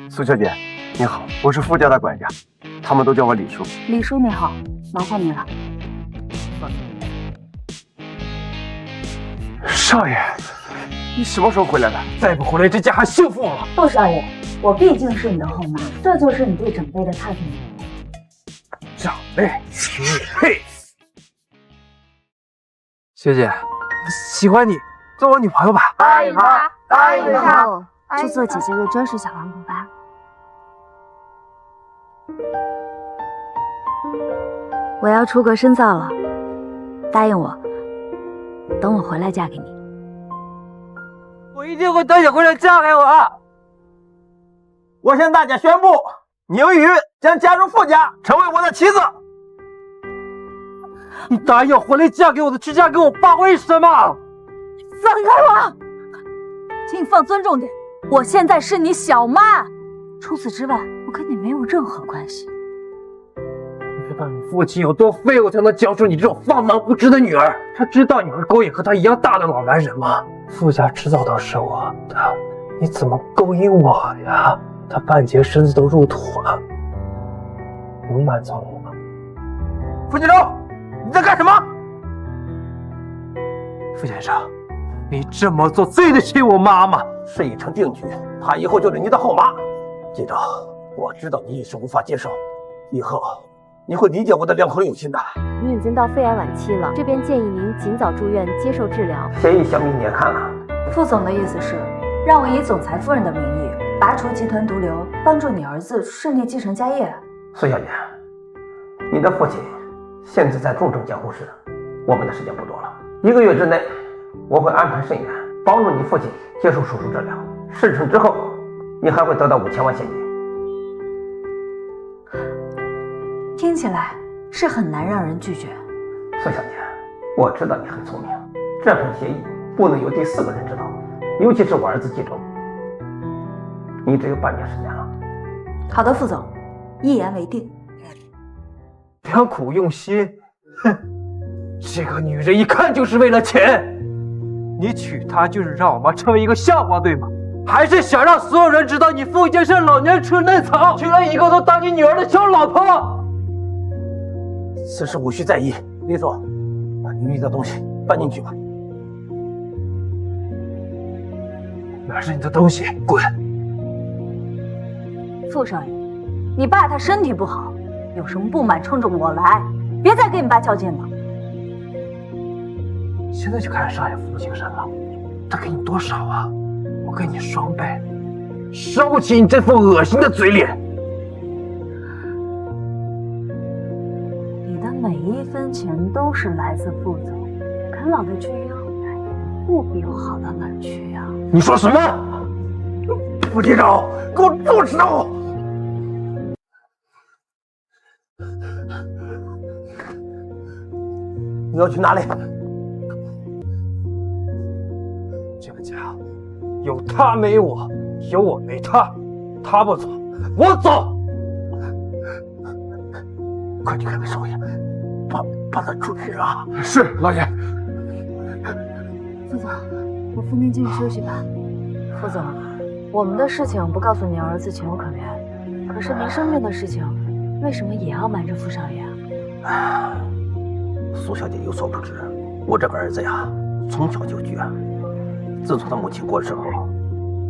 苏小姐，你好，我是傅家的管家，他们都叫我李叔。李叔你好，麻烦你了。少爷，你什么时候回来的？再不回来，这家还幸福了。傅少爷，我毕竟是你的后妈，这就是你对长辈的态度。长辈，嘿，学姐，喜欢你，做我女朋友吧。答应他，答应他。以后就做姐姐的真实小王子吧。我要出国深造了，答应我，等我回来嫁给你。我一定会等你回来嫁给我。我向大家宣布，宁宇将加入傅家，成为我的妻子。你答应要回来嫁给我的，去嫁给我爸，为什么？放开我！请你放尊重点，我现在是你小妈，除此之外，我跟你没有任何关系。你知道你父亲有多废物，才能教出你这种放荡不羁的女儿？他知道你会勾引和他一样大的老男人吗？傅家迟早都是我的，你怎么勾引我呀？他半截身子都入土了，不满足我吗？傅金州，你在干什么？傅先生，你这么做对得起我妈妈。事已成定局，她以后就是你的后妈。金州，我知道你一时无法接受，以后你会理解我的良苦用心的。您已经到肺癌晚期了，这边建议您尽早住院接受治疗。协议小米你也看了。傅总的意思是，让我以总裁夫人的名义拔除集团毒瘤，帮助你儿子顺利继承家业。苏小姐，你的父亲现在在重症监护室，我们的时间不多了，1个月之内，我会安排肾源帮助你父亲接受手术治疗。事成之后，你还会得到5000万现金。听起来是很难让人拒绝。苏小姐，我知道你很聪明，这份协议不能有第4个人知道，尤其是我儿子季州。你只有半年时间了。好的，傅总，一言为定。良苦用心，哼，这个女人一看就是为了钱。你娶她就是让我妈成为一个笑话，对吗？还是想让所有人知道你傅家是老年痴嫩草，娶了一个都当你女儿的小老婆？此事无需在意。李总，把你的东西搬进去吧。哪是你的东西？滚！傅少爷，你爸他身体不好，有什么不满冲着我来，别再跟你爸较劲了。现在就开始上演父精神了。他给你多少啊？我给你双倍，收起你这副恶心的嘴脸。你的每一分钱都是来自傅总，跟老子去要来，不会有好到哪儿去呀。你说什么？傅金州，给我住手！你要去哪里？这个家有他没我，有我没他，他不走，我走。快去看看少爷，把他处置啊！是老爷。傅总，我父您继续休息吧。傅总，我们的事情不告诉您儿子情有可原，可是您生病的事情，为什么也要瞒着傅少爷啊？苏小姐有所不知，我这个儿子呀，从小就倔。自从他母亲过世后，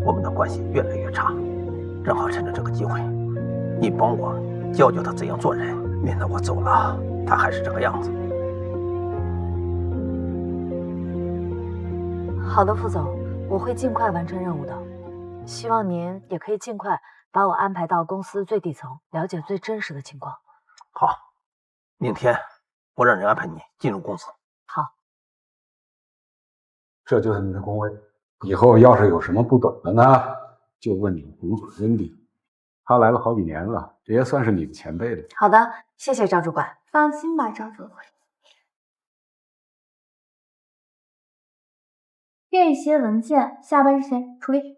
我们的关系越来越差。正好趁着这个机会，你帮我教教他怎样做人，免得我走了，他还是这个样子。好的，傅总，我会尽快完成任务的。希望您也可以尽快把我安排到公司最底层，了解最真实的情况。好，明天我让人安排你进入公司。好。这就是你的工位，以后要是有什么不懂的呢，就问你胡主任的。他来了好几年了，这也算是你的前辈了。好的，谢谢赵主管。放心吧，赵主管。这些文件下班之前处理。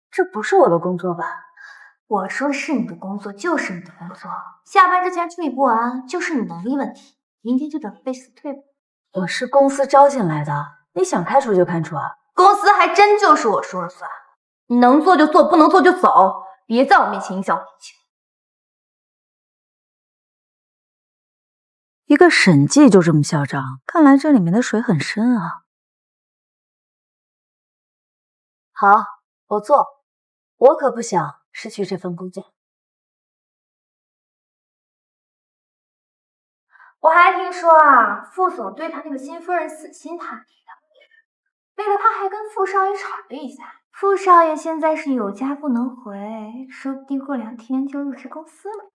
这不是我的工作吧？我说是你的工作，就是你的工作。下班之前处理不完，就是你能力问题。明天就准备辞退吧。我是公司招进来的，你想开除就开除啊？公司还真就是我说了算，你能做就做，不能做就走，别在我面前影响我心情。一个审计就这么嚣张，看来这里面的水很深啊。好，我做，我可不想失去这份工作。我还听说啊，副总对他那个新夫人死心塌地的，为了他还跟傅少爷吵了一架。傅少爷现在是有家不能回，说不定过2天就入职公司了。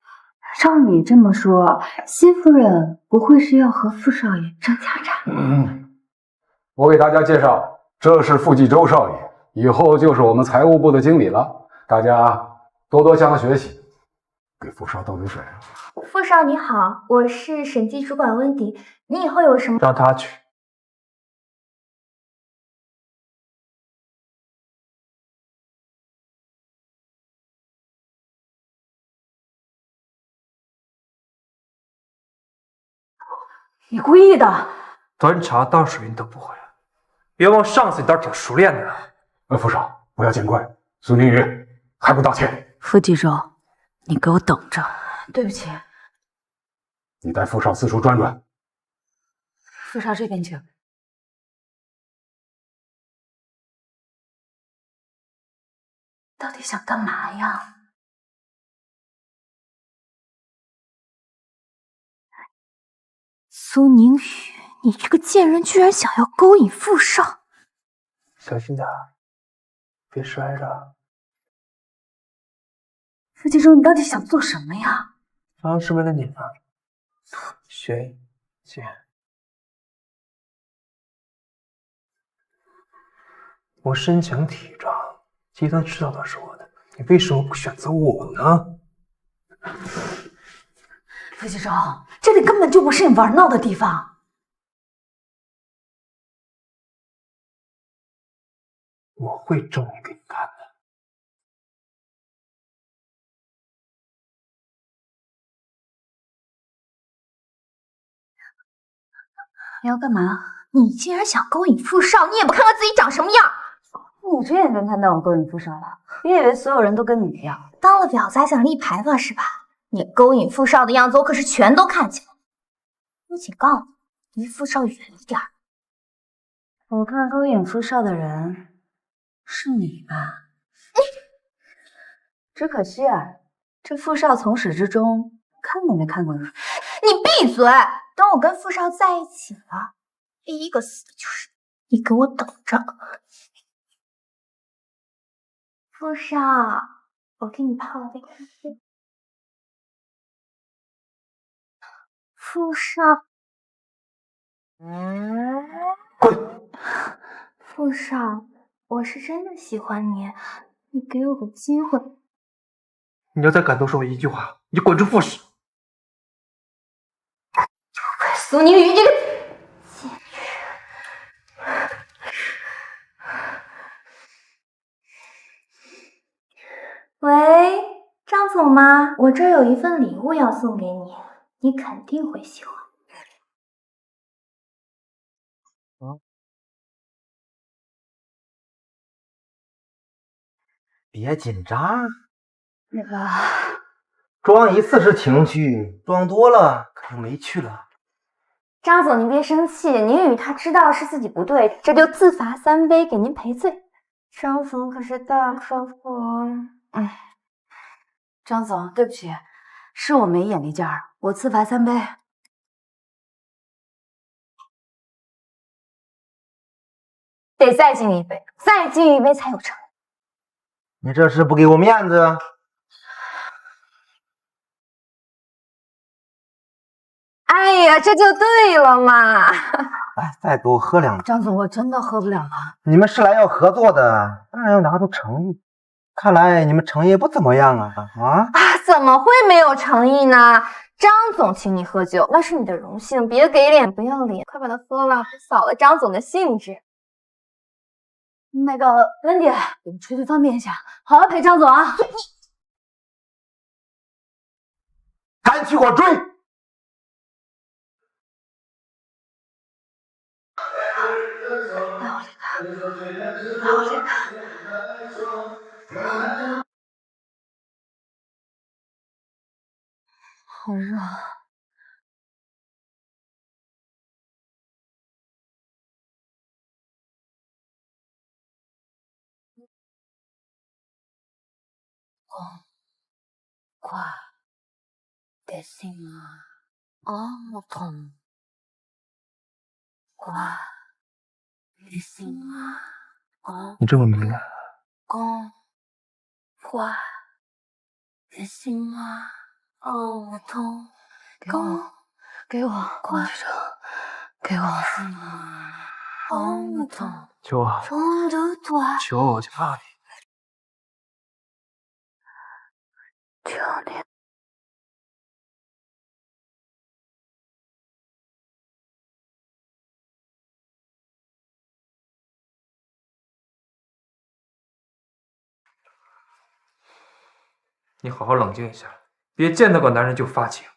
照你这么说，新夫人不会是要和傅少爷争家产？我给大家介绍，这是傅继周少爷，以后就是我们财务部的经理了，大家多多向他学习，给傅少倒杯水。傅少你好，我是审计主管温迪，你以后有什么？让他去。你故意的！端茶倒水你都不会，别忘上次你倒是挺熟练的。傅少，不要见怪，孙凌云还不道歉？傅继周，你给我等着！对不起，你带傅少四处转转。傅少这边请。到底想干嘛呀？苏宁宇，你这个贱人居然想要勾引傅少！小心点，别摔着。傅继周，你到底想做什么呀？当然是为了你了，学姐。我身强体壮，集团迟早都是我的，你为什么不选择我呢？傅继周，这里根本就不是你玩闹的地方。我会证明给你看的。你要干嘛？你竟然想勾引傅少，你也不看看自己长什么样！你这眼能看到我勾引傅少了？别以为所有人都跟你一样。当了婊子还想立牌坊是吧？你勾引傅少的样子，我可是全都看见了。我警告你，离傅少远一点。我看勾引傅少的人是你吧？只可惜啊，这傅少从始至终看都没看过你。你闭嘴！等我跟傅少在一起了，第一个死的就是你，给我等着。傅少，我给你泡了杯咖啡。傅少，滚！傅少，我是真的喜欢你，你给我个机会。你要再敢多说我一句话，你就滚出傅氏！苏宁宇，这个贱人！喂，张总吗？我这儿有一份礼物要送给你，你肯定会喜欢。别紧张，那个，装一次是情趣，装多了可就没趣了。张总，您别生气，宁宇他知道是自己不对，这就自罚3杯给您赔罪。张总可是大客户，张总，对不起，是我没眼力劲儿，我自罚3杯。得再敬一杯，再敬一杯才有诚意。你这是不给我面子？哎呀，这就对了嘛！哎，再多喝2杯。张总，我真的喝不了了。你们是来要合作的，当然要拿出诚意。看来你们诚意不怎么样啊！怎么会没有诚意呢？张总请你喝酒，那是你的荣幸，别给脸不要脸，快把它喝了，扫了张总的兴致。那个温迪，我们出去方便一下，好好陪张总啊！赶紧给我追！好热。快，得醒啊！哦，痛。快，得醒啊！哦，你这么敏感，快，得醒啊！哦，痛。给我，快，给我。哦，痛。求我，痛的多。求我，求你。求你。你好好冷静一下，别见到个男人就发情。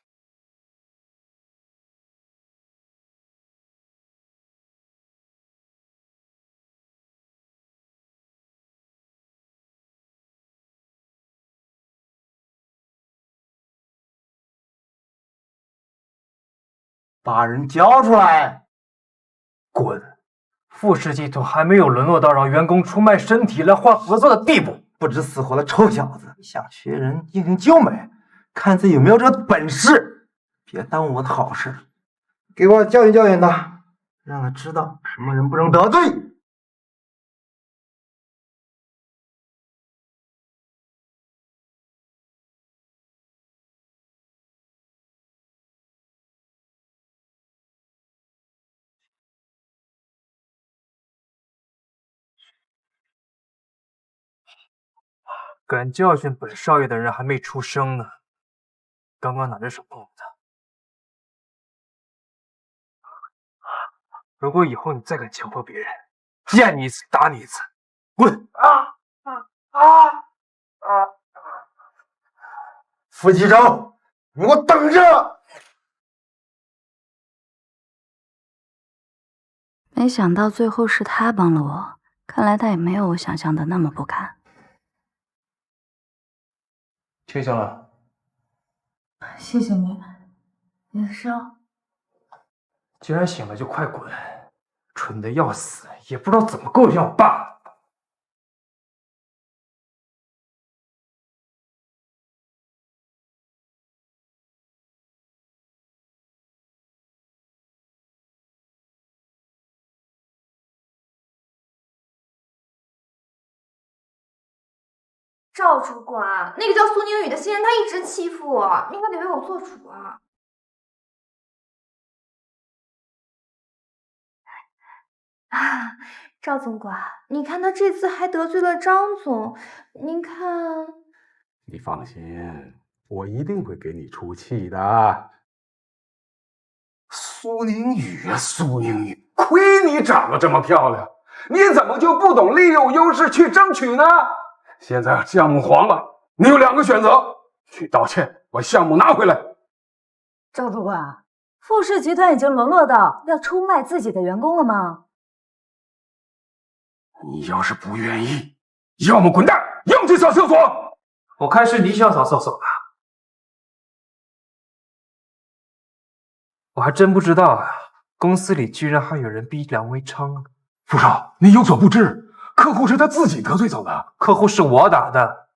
把人交出来！滚！富士集团还没有沦落到让员工出卖身体来换合作的地步。不知死活的臭小子，想学人英雄救美，看自己有没有这个本事！别耽误我的好事，给我教训教训他，让他知道什么人不能得罪。敢教训本少爷的人还没出生呢，刚刚哪只手碰了他？如果以后你再敢强迫别人，见你一次打你一次，滚！傅继周，你给我等着！没想到最后是他帮了我，看来他也没有我想象的那么不堪。清醒了。谢谢你，你的伤。既然醒了就快滚！蠢的要死，也不知道怎么构陷我爸。赵主管，那个叫苏宁宇的新人，他一直欺负我，你可得为我做主啊！赵总管，你看他这次还得罪了张总，您看……你放心，我一定会给你出气的。苏宁宇啊，苏宁宇，亏你长得这么漂亮，你怎么就不懂利用优势去争取呢？现在项目黄了，你有2个选择：去道歉，把项目拿回来。赵主管，富士集团已经沦落到要出卖自己的员工了吗？你要是不愿意，要么滚蛋，要么去扫厕所。我看是你想扫厕所吧？我还真不知道啊，公司里居然还有人逼良为娼啊！傅少，你有所不知，客户是他自己得罪走的。客户是我打的，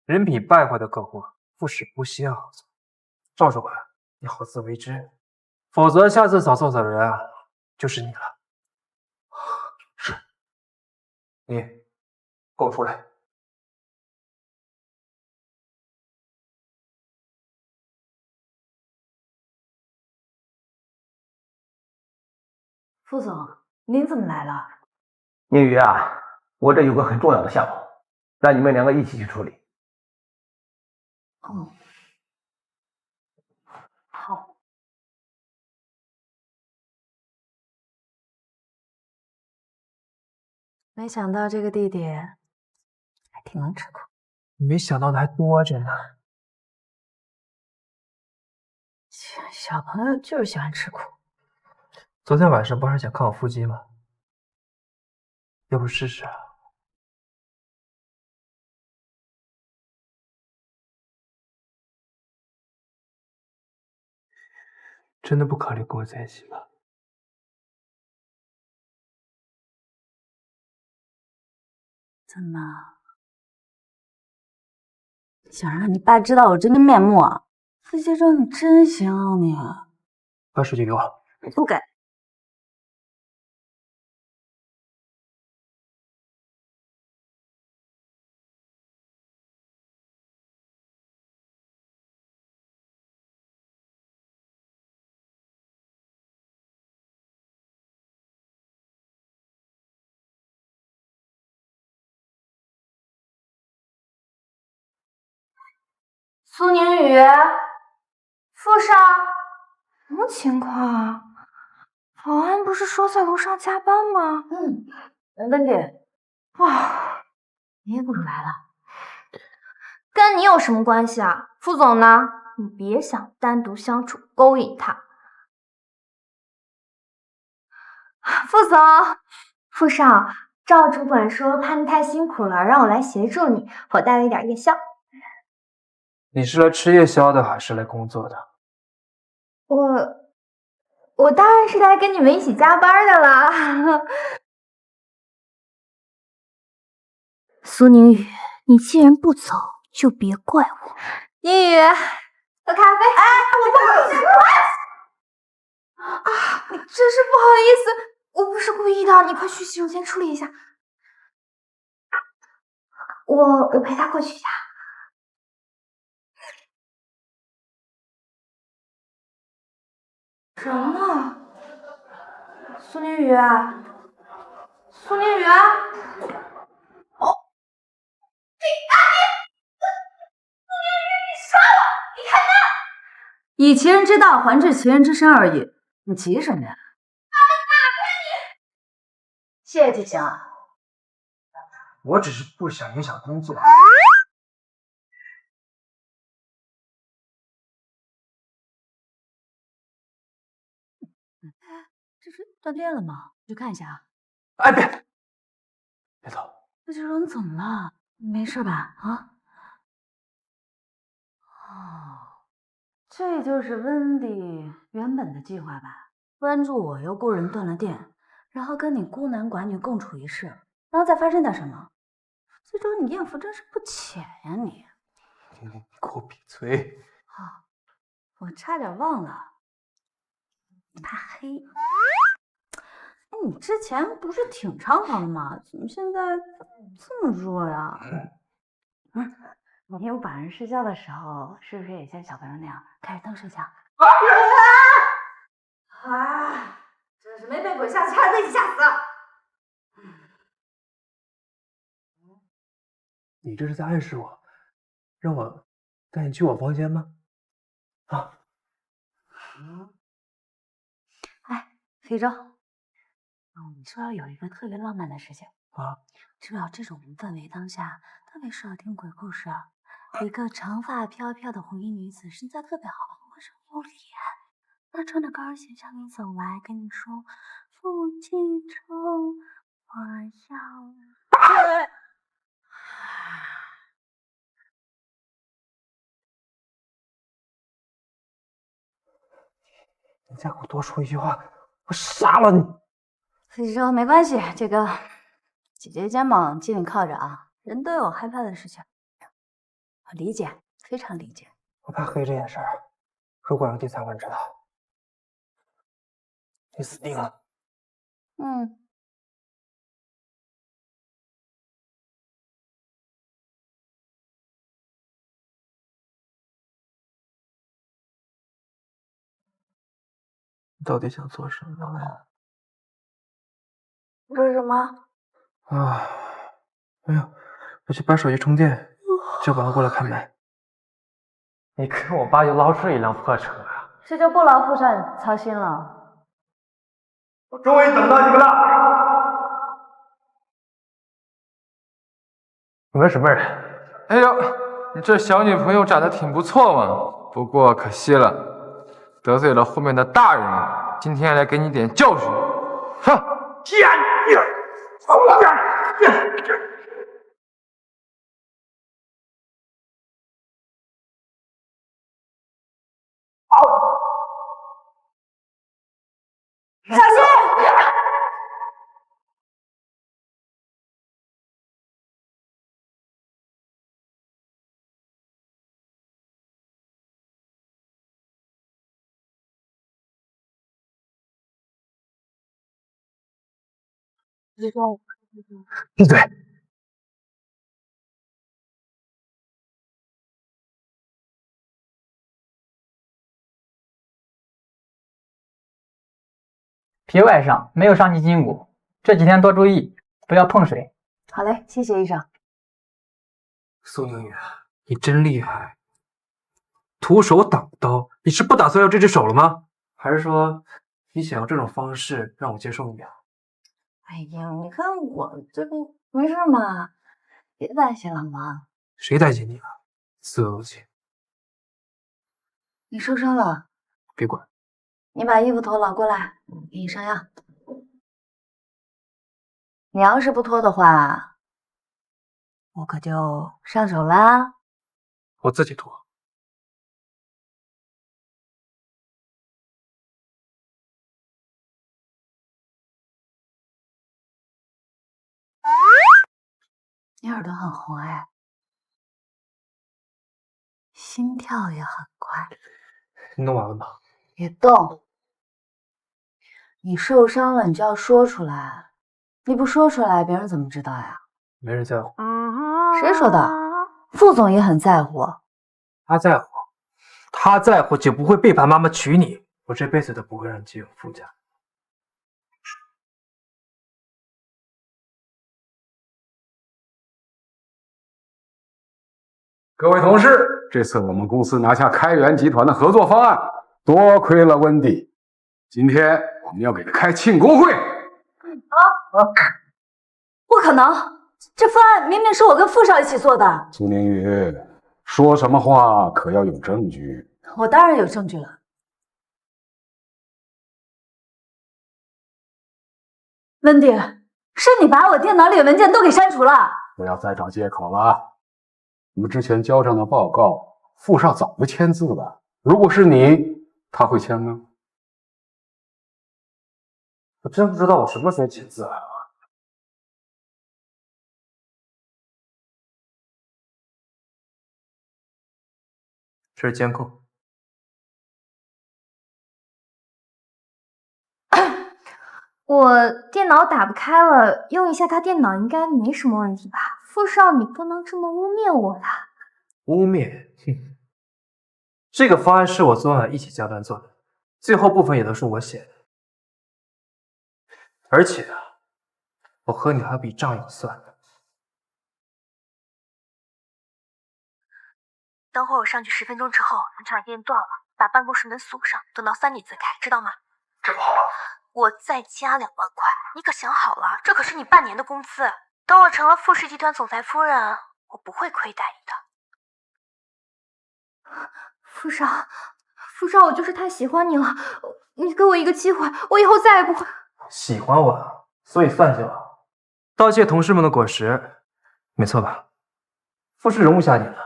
人品败坏的客户，富士不孝。赵主管，你好自为之，否则下次扫厕所的人啊，就是你了。是，你给我出来！副总，您怎么来了？宁宇啊，我这有个很重要的项目，让你们2个一起去处理。哦，好。没想到这个弟弟还挺能吃苦。没想到的还多着呢。小朋友就是喜欢吃苦。昨天晚上不还想看我腹肌吗？要不试试啊？真的不考虑跟我在一起吗？怎么，想让你爸知道我真的面目啊？傅西周，你真行啊你！把手机给我。不给。苏宁宇，傅少，什么情况啊？保安不是说在楼上加班吗？没问题。哇，你怎么来了？跟你有什么关系啊？傅总呢？你别想单独相处勾引他。傅总，傅少，赵主管说怕你太辛苦了，让我来协助你，我带了一点夜宵。你是来吃夜宵的还是来工作的？我当然是来跟你们一起加班的啦。苏宁宇，你既然不走，就别怪我。宁宇，喝咖啡。哎，我不好意思。啊，真是不好意思，我不是故意的，你快去洗手间处理一下。我陪他过去一下。什么？苏宁宇，苏宁宇，哦，以其人之道还治其人之身而已，你急什么呀？谢谢提醒啊。我只是不想影响工作。这是断电了吗？去看一下啊。哎，别走！傅西周，你怎么了？没事吧？啊？哦，这就是温迪原本的计划吧？关注我又雇人断了电，然后跟你孤男寡女共处一室，然后再发生点什么？傅西周，你艳福真是不浅呀你！你给我闭嘴！啊，我差点忘了，你怕黑。你之前不是挺猖狂的吗？怎么现在这么弱呀？你有晚上睡觉的时候，是不是也像小朋友那样开着灯睡觉？啊！真是没被鬼吓，差点被你吓死了。你这是在暗示我，让我带你去我房间吗？啊？哎，非洲，你说要有一个特别浪漫的事情啊？知道这种氛围当下特别适合听鬼故事。一个长发飘飘的红衣女子，身材特别好，浑身有脸。她穿着高跟鞋向你走来，跟你说：“傅继周，我要……”你再给我多说一句话，我杀了你！傅继周，没关系，这个姐姐肩膀紧紧靠着啊，人都有害怕的事情，我理解，非常理解。我怕黑这件事儿，如果让第三个人知道，你死定了。你到底想做什么呀？为什么？啊，没有，我去把手机充电，叫保安过来开门。你跟我爸又捞出一辆破车啊！这就不劳傅少你操心了。我终于等到你们了！你们什么人？哎呦，你这小女朋友长得挺不错嘛，不过可惜了，得罪了后面的大人，今天来给你点教训。哼！贱女！闭嘴！皮外伤，没有伤及筋骨，这几天多注意，不要碰水。好嘞，谢谢医生。苏宁宇，你真厉害，徒手挡刀，你是不打算要这只手了吗？还是说你想用这种方式让我接受你啊？哎呀，你看我这不没事嘛，别担心了嘛。谁担心你了？死恶心！你受伤了，别管。你把衣服脱了，过来，给你上药。你要是不脱的话，我可就上手啦。我自己脱。你耳朵很红哎，心跳也很快。你弄完了吗？别动！你受伤了，你就要说出来。你不说出来，别人怎么知道呀？没人在乎。谁说的？副总也很在乎。他在乎，他在乎就不会背叛妈妈娶你。我这辈子都不会让你进入傅家。各位同事，这次我们公司拿下开源集团的合作方案，多亏了温迪。今天我们要给他开庆功会。不可能！这方案明明是我跟傅少一起做的。苏宁宇，说什么话可要有证据。我当然有证据了。温迪，是你把我电脑里的文件都给删除了。不要再找借口了。我们之前交上的报告，傅少早就签字了。如果是你，他会签吗？我真不知道我什么时候签字啊。这是监控。我电脑打不开了，用一下他电脑应该没什么问题吧？傅少，你不能这么污蔑我吧？污蔑？哼！这个方案是我昨晚一起加班做的，最后部分也都是我写的。而且啊，我和你还有笔账要算呢。等会儿我上去10分钟之后，门场电断了，把办公室门锁上，等到3点再开，知道吗？这不好了。我再加2万块，你可想好了？这可是你半年的工资。等我成了傅氏集团总裁夫人，我不会亏待你的。傅少，我就是太喜欢你了，你给我一个机会，我以后再也不会。喜欢我，所以算计我，盗窃同事们的果实，没错吧？傅氏容不下你了，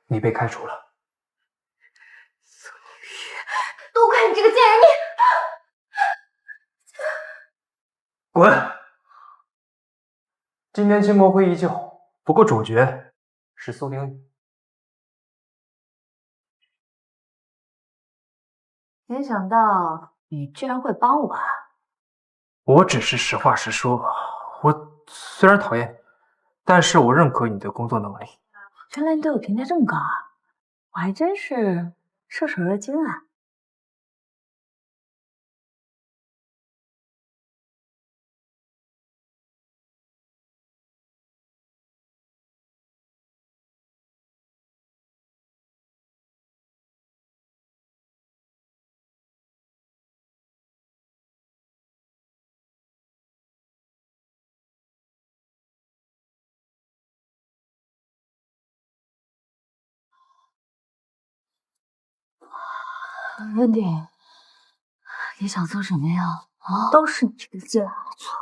你被开除了。都怪你这个贱人，你滚！今天期末会依旧，不过主角是苏宁宇。没想到你居然会帮我啊！我只是实话实说，我虽然讨厌你，但是我认可你的工作能力。原来你对我评价这么高啊！我还真是受宠若惊啊！温迪，你想做什么呀？啊，都是你这个贱人的错。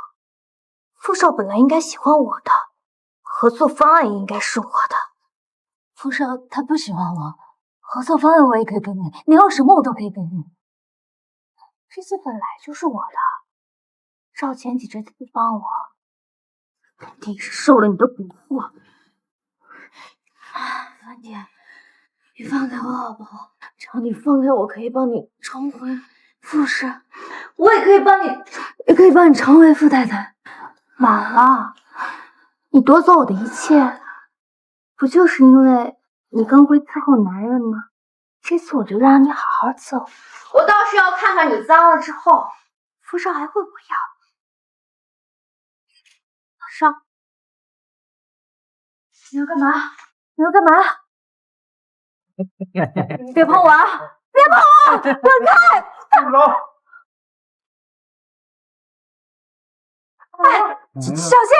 傅少本来应该喜欢我的，合作方案也应该是我的。傅少他不喜欢我，合作方案我也可以给你，你要什么我都可以给你。这些本来就是我的，赵前几直不帮我，肯定是受了你的蛊惑。温迪，你放开我好不好？只要你放开我，可以帮你重回傅氏，我也可以帮你，成为傅太太。晚了，你夺走我的一切，不就是因为你更会伺候男人吗？这次我就让你好好伺候，我倒是要看看你脏了之后，傅少还会不会要你。少，你要干嘛？你要干嘛？别碰我啊！别碰我！滚开！住手！哎，小心！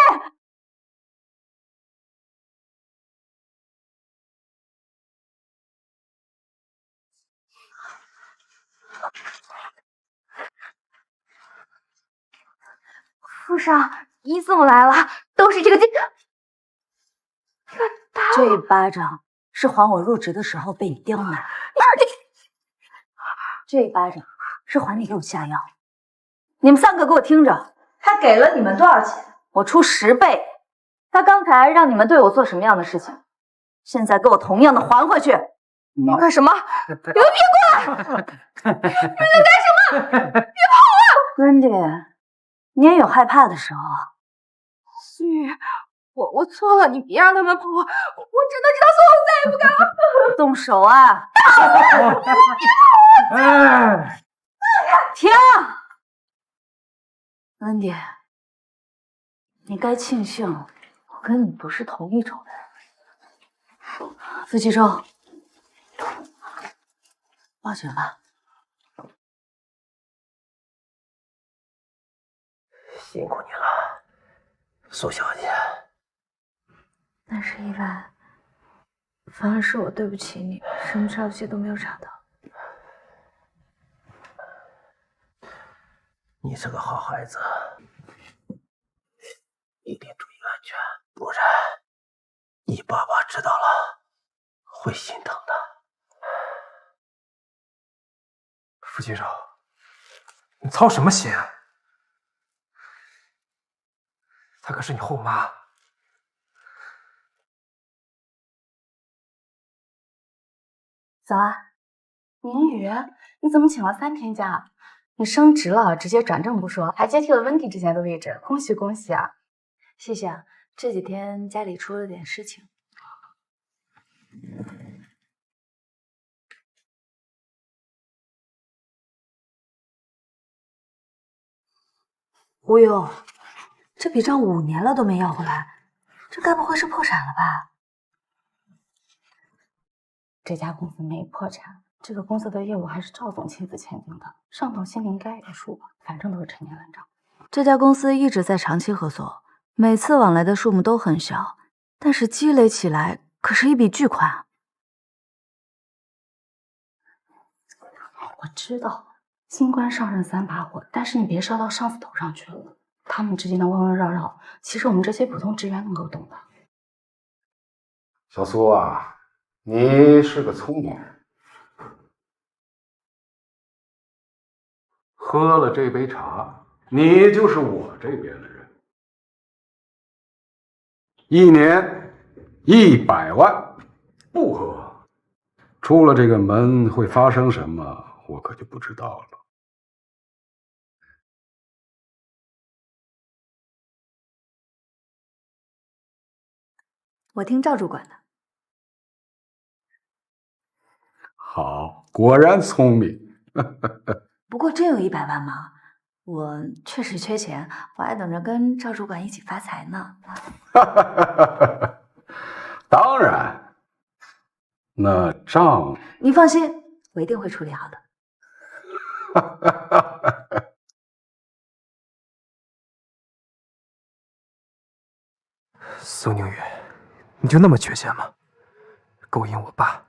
傅少，你怎么来了？都是这个贱人！这一巴掌是还我入职的时候被你刁难，这一巴掌是还你给我下药。你们3个给我听着，他给了你们多少钱？我出10倍。他刚才让你们对我做什么样的事情，现在给我同样的还回去。你要干什么？你们别过来！你们在干什么？别碰我！温迪，你也有害怕的时候啊。思雨，我错了，你别让他们碰我，我真的知道错，我再也不敢了。动手啊！哎，停！温迪，你该庆幸我跟你不是同一种人。傅继周，报警吧。辛苦你了，苏小姐。那是意外，反而是我对不起你，什么消息都没有找到。你是个好孩子，一定注意安全，不然你爸爸知道了会心疼的。傅继周，你操什么心啊？她可是你后妈。早啊，宁宇，你怎么请了3天假？你升职了，直接转正不说，还接替了温迪之前的位置，恭喜恭喜啊！谢谢啊，这几天家里出了点事情。忽悠，这笔账5年了都没要回来，这该不会是破产了吧？这家公司没破产，这个公司的业务还是赵总亲自签订的，上头心里应该有数吧，反正都是陈年烂账。这家公司一直在长期合作，每次往来的数目都很小，但是积累起来可是一笔巨款。我知道，新官上任3把火，但是你别烧到上司头上去了。他们之间的温温绕绕，其实我们这些普通职员能够懂的。小苏啊，你是个聪明人，喝了这杯茶，你就是我这边的人。1年100万，不喝，出了这个门会发生什么，我可就不知道了。我听赵主管的。好，果然聪明。不过真有100万吗？我确实缺钱，我还等着跟赵主管一起发财呢。当然，那账你放心，我一定会处理好的。苏宁宇，你就那么缺钱吗？勾引我爸，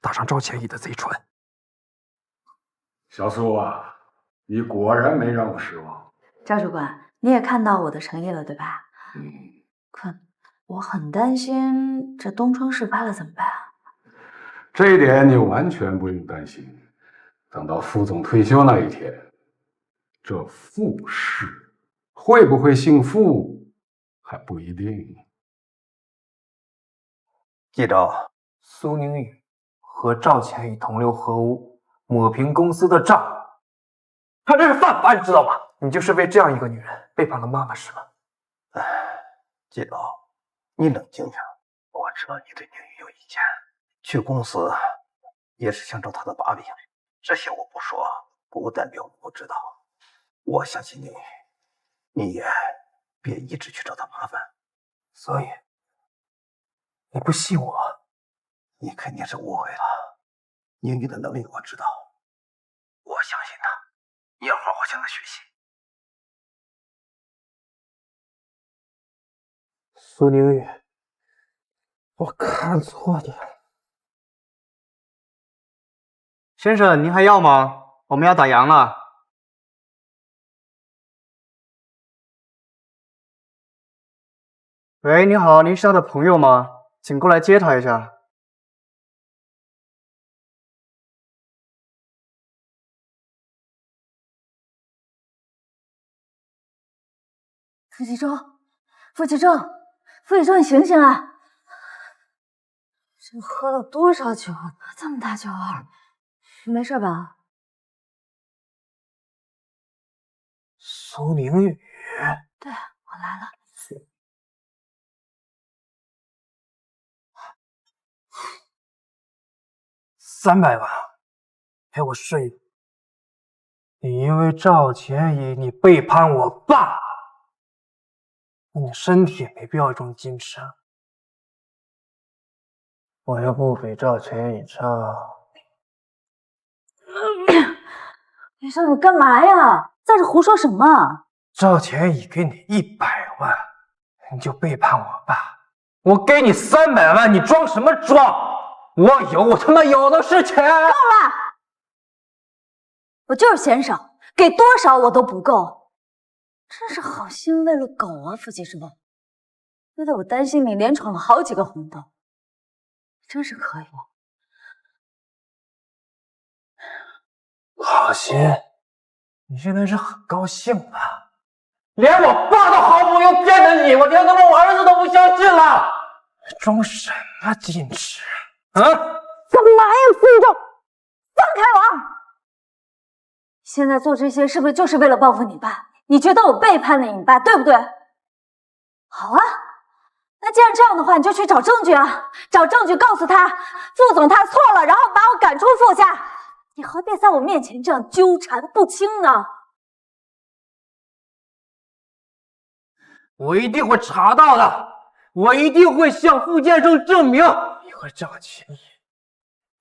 打上赵千羽的贼船。小苏啊，你果然没让我失望。赵主管，你也看到我的诚意了，对吧？可我很担心这东窗事发了怎么办？这一点你完全不用担心。等到副总退休那一天，这傅氏会不会姓傅还不一定。记着，苏宁宇和赵千羽同流合污，抹平公司的账，他这是犯法，你知道吗？你就是为这样一个女人背叛了妈妈是吗？季老，你冷静点。我知道你对宁宇有意见，去公司也是想找他的把柄。这些我不说，不代表我不知道。我相信宁宇，你也别一直去找他麻烦。所以，你不信我？你肯定是误会了。宁宇的能力我知道，我相信他。你要好好向他学习。苏宁宇，我看错你了。先生，您还要吗？我们要打烊了。喂，你好，您是他的朋友吗？请过来接他一下。傅继忠，傅继忠，傅继忠，你醒醒啊！这喝了多少酒？这么大酒味，你没事吧？苏宁宇，对，我来了。300万，陪我睡一晚。你因为赵钱乙，你背叛我爸，那你身体也没必要这种矜持。我又不比赵钱乙差。医生，你干嘛呀？在这胡说什么？赵钱乙给你100万，你就背叛我爸。我给你300万，你装什么装？我他妈有的是钱。够了！我就是嫌少，给多少我都不够。真是好心喂了狗啊，傅继忠！为了我担心你，连闯了好几个红灯，真是可以。好心，你现在是很高兴吧？连我爸都毫不犹豫骗了你，我连他妈我儿子都不相信了，装什么矜持啊？干嘛呀，傅继忠？放开我！现在做这些是不是就是为了报复你爸？你觉得我背叛了你爸，对不对？好啊，那既然这样的话，你就去找证据啊！找证据告诉他，傅总他错了，然后把我赶出傅家。你何必在我面前这样纠缠不清呢？我一定会查到的，我一定会向傅建生证明你和赵钱乙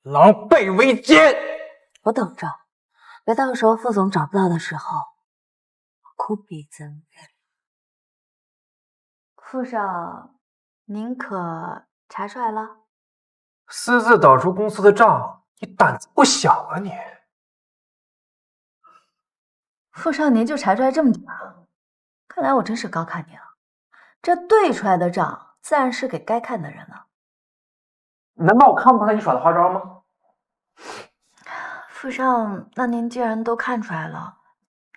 狼狈为奸。我等着，别到时候傅总找不到的时候，哭鼻子。傅少，您可查出来了？私自导出公司的账，你胆子不小啊你！傅少，您就查出来这么点啊？看来我真是高看你了。这对出来的账，自然是给该看的人了。难道我看不看你耍的花招吗？傅少，那您既然都看出来了，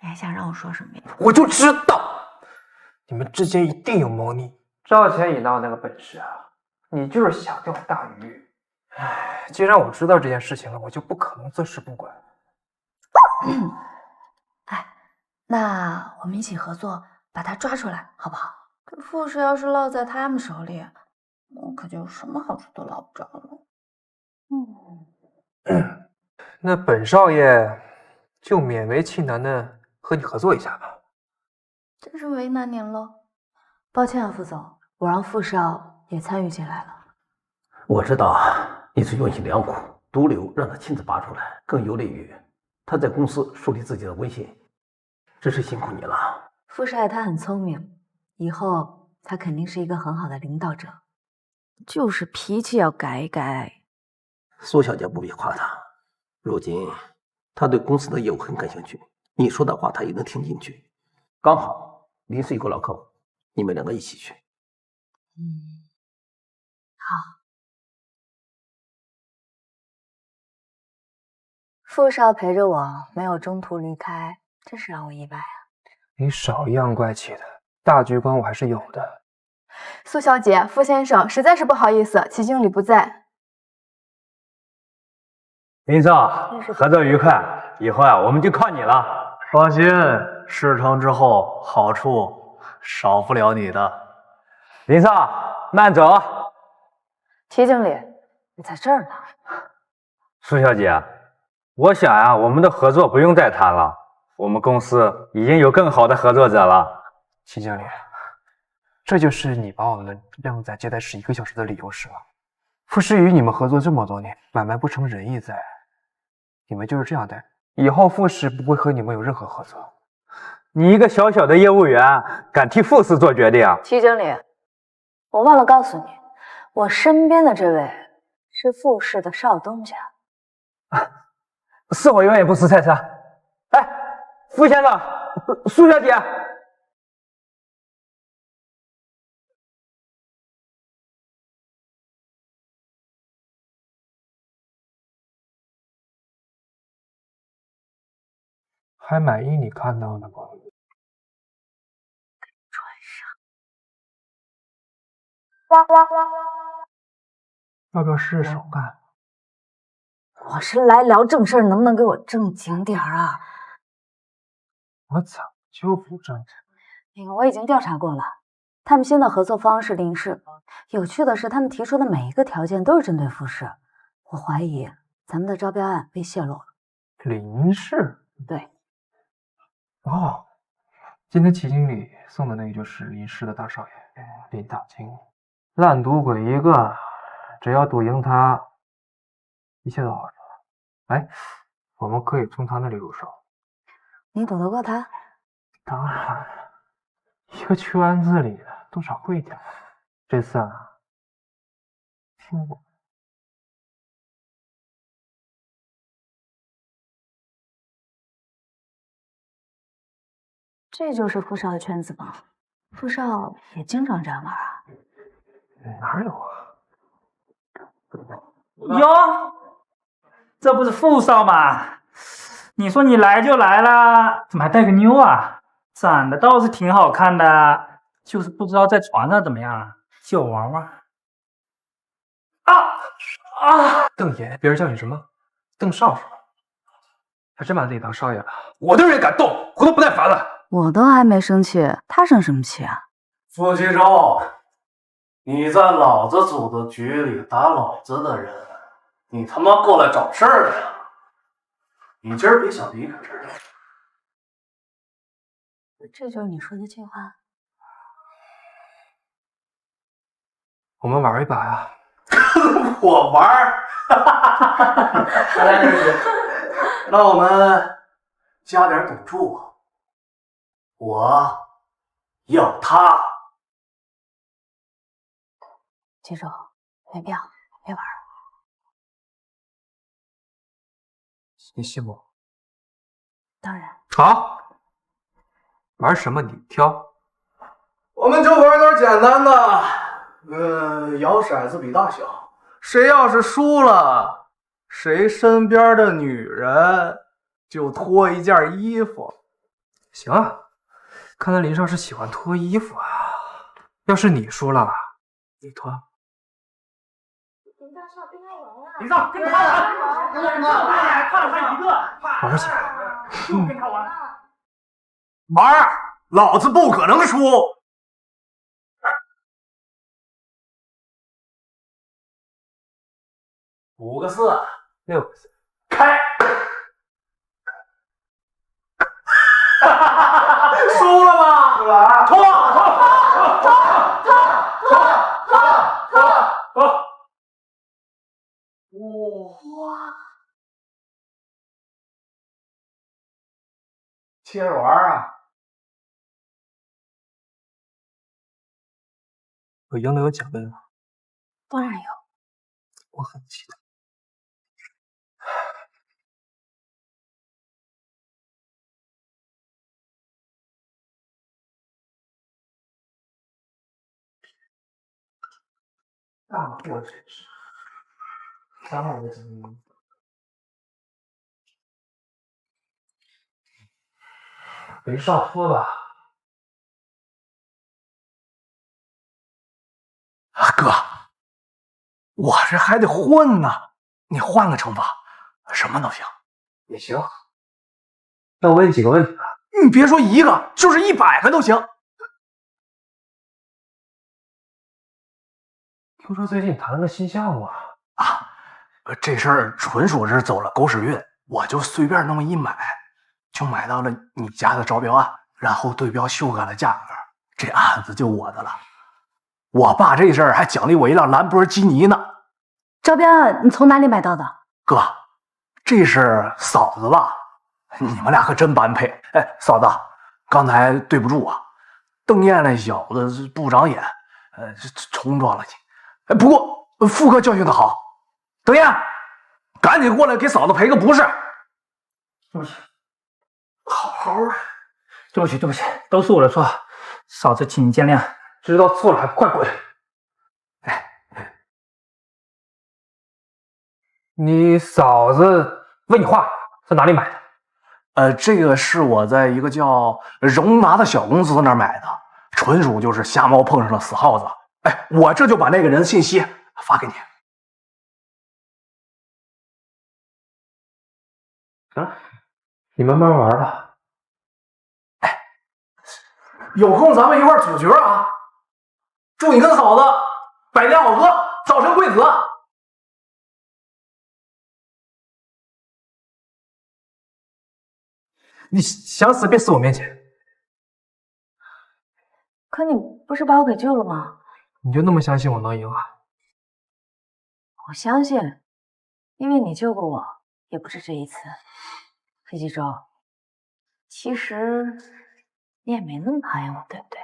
你还想让我说什么呀？我就知道你们之间一定有猫腻。赵钱乙哪有那个本事啊？你就是想钓大鱼。唉，既然我知道这件事情了，我就不可能坐视不管。哎，那我们一起合作，把他抓出来，好不好？这傅氏要是落在他们手里，我可就什么好处都捞不着了。那本少爷就勉为其难的和你合作一下吧。真是为难您了。抱歉啊，傅总，我让傅少也参与进来了。我知道你是用心良苦，毒瘤让他亲自拔出来，更有利于他在公司树立自己的威信。真是辛苦你了。傅少爷他很聪明，以后他肯定是一个很好的领导者，就是脾气要改一改。苏小姐不必夸他，如今他对公司的业务很感兴趣，你说的话他也能听进去。刚好临时有个老客户，你们两个一起去。好。傅少陪着我，没有中途离开，真是让我意外啊！你少阴阳怪气的，大局观我还是有的。苏小姐、傅先生，实在是不好意思，齐经理不在。林总，合作愉快，以后啊，我们就靠你了。放心，事成之后好处少不了你的。林少，慢走。齐经理，你在这儿呢。苏小姐，我想呀，我们的合作不用再谈了，我们公司已经有更好的合作者了。齐经理，这就是你把我们晾在接待室1个小时的理由是吧？傅氏与你们合作这么多年，买卖不成仁义在，你们就是这样待，以后傅氏不会和你们有任何合作。你一个小小的业务员，敢替傅氏做决定？齐经理，我忘了告诉你，我身边的这位是傅氏的少东家。是我永远不识泰山。哎，傅先生，苏小姐。还满意你看到的吗？穿上。要不要试试手干？我是来聊正事儿，能不能给我正经点儿啊？我早就不正经。那个我已经调查过了，他们新的合作方是林氏。有趣的是，他们提出的每一个条件都是针对傅氏。我怀疑咱们的招标案被泄露了。林氏？对。哦，今天齐经理送的那个就是林氏的大少爷林大经理，烂赌鬼一个，只要赌赢他，一切都好说。哎，我们可以从他那里入手。你赌得过他？当然，一个圈子里的多少会点。这次啊，听我。这就是傅少的圈子吗？傅少也经常这样玩啊？哪有啊？哟，这不是傅少吗？你说你来就来了，怎么还带个妞啊？长得倒是挺好看的，就是不知道在床上怎么样啊？借我玩玩。邓爷，别人叫你什么？邓少是吧？还真把自己当少爷了。我的人敢动，我都不耐烦了。我都还没生气，他生什么气啊？傅其中，你在老子组的局里打老子的人，你他妈过来找事儿来了！你今儿别想离开这儿。这就是你说的计划？我们玩一把呀！跟我玩儿？来，那我们加点赌注。我要他。记住，没必要，别玩了。你信我？当然。好，玩什么你挑。我们就玩点简单的，摇骰子比大小，谁要是输了，谁身边的女人就脱一件衣服。行啊。看来林少是喜欢脱衣服啊！要是你输了，你脱。林少，跟他玩，跟他玩，怕了他一个，玩起来，就跟他玩。玩，老子不可能输。5个4，6个4，开！输了吗？输了。脱！哇！接着玩啊！我赢了有奖杯吗？当然有。我很期待。大货真是，3个金。没少说吧？哥，我这还得混呢，你换个惩罚，什么都行。也行。那我问你几个问题吧。你别说1个，就是100个都行。听说最近谈了个新项目啊？这事儿纯属是走了狗屎运，我就随便那么一买，就买到了你家的招标案，然后对标修改了价格，这案子就我的了。我爸这事儿还奖励我一辆兰博基尼呢。招标案你从哪里买到的？哥，这是嫂子吧？你们俩可真般配。哎，嫂子，刚才对不住啊，邓燕那小子不长眼，冲撞了你。哎，不过副科教训的好，邓燕，赶紧过来给嫂子赔个不是。对不起，好好啊，对不起，都是我的错，嫂子，请你见谅。知道错了还不快滚！你嫂子问你话，在哪里买的？这个是我在一个叫荣达的小公司那儿买的，纯属就是瞎猫碰上了死耗子。哎，我这就把那个人的信息发给你。啊，你慢慢玩吧。哎，有空咱们一块儿组局啊！祝你跟嫂子百年好合，早生贵子。你想死别死我面前！可你不是把我给救了吗？你就那么相信我能赢啊？我相信，因为你救过我，也不止这一次。飞机舟，其实你也没那么讨厌我，对不对？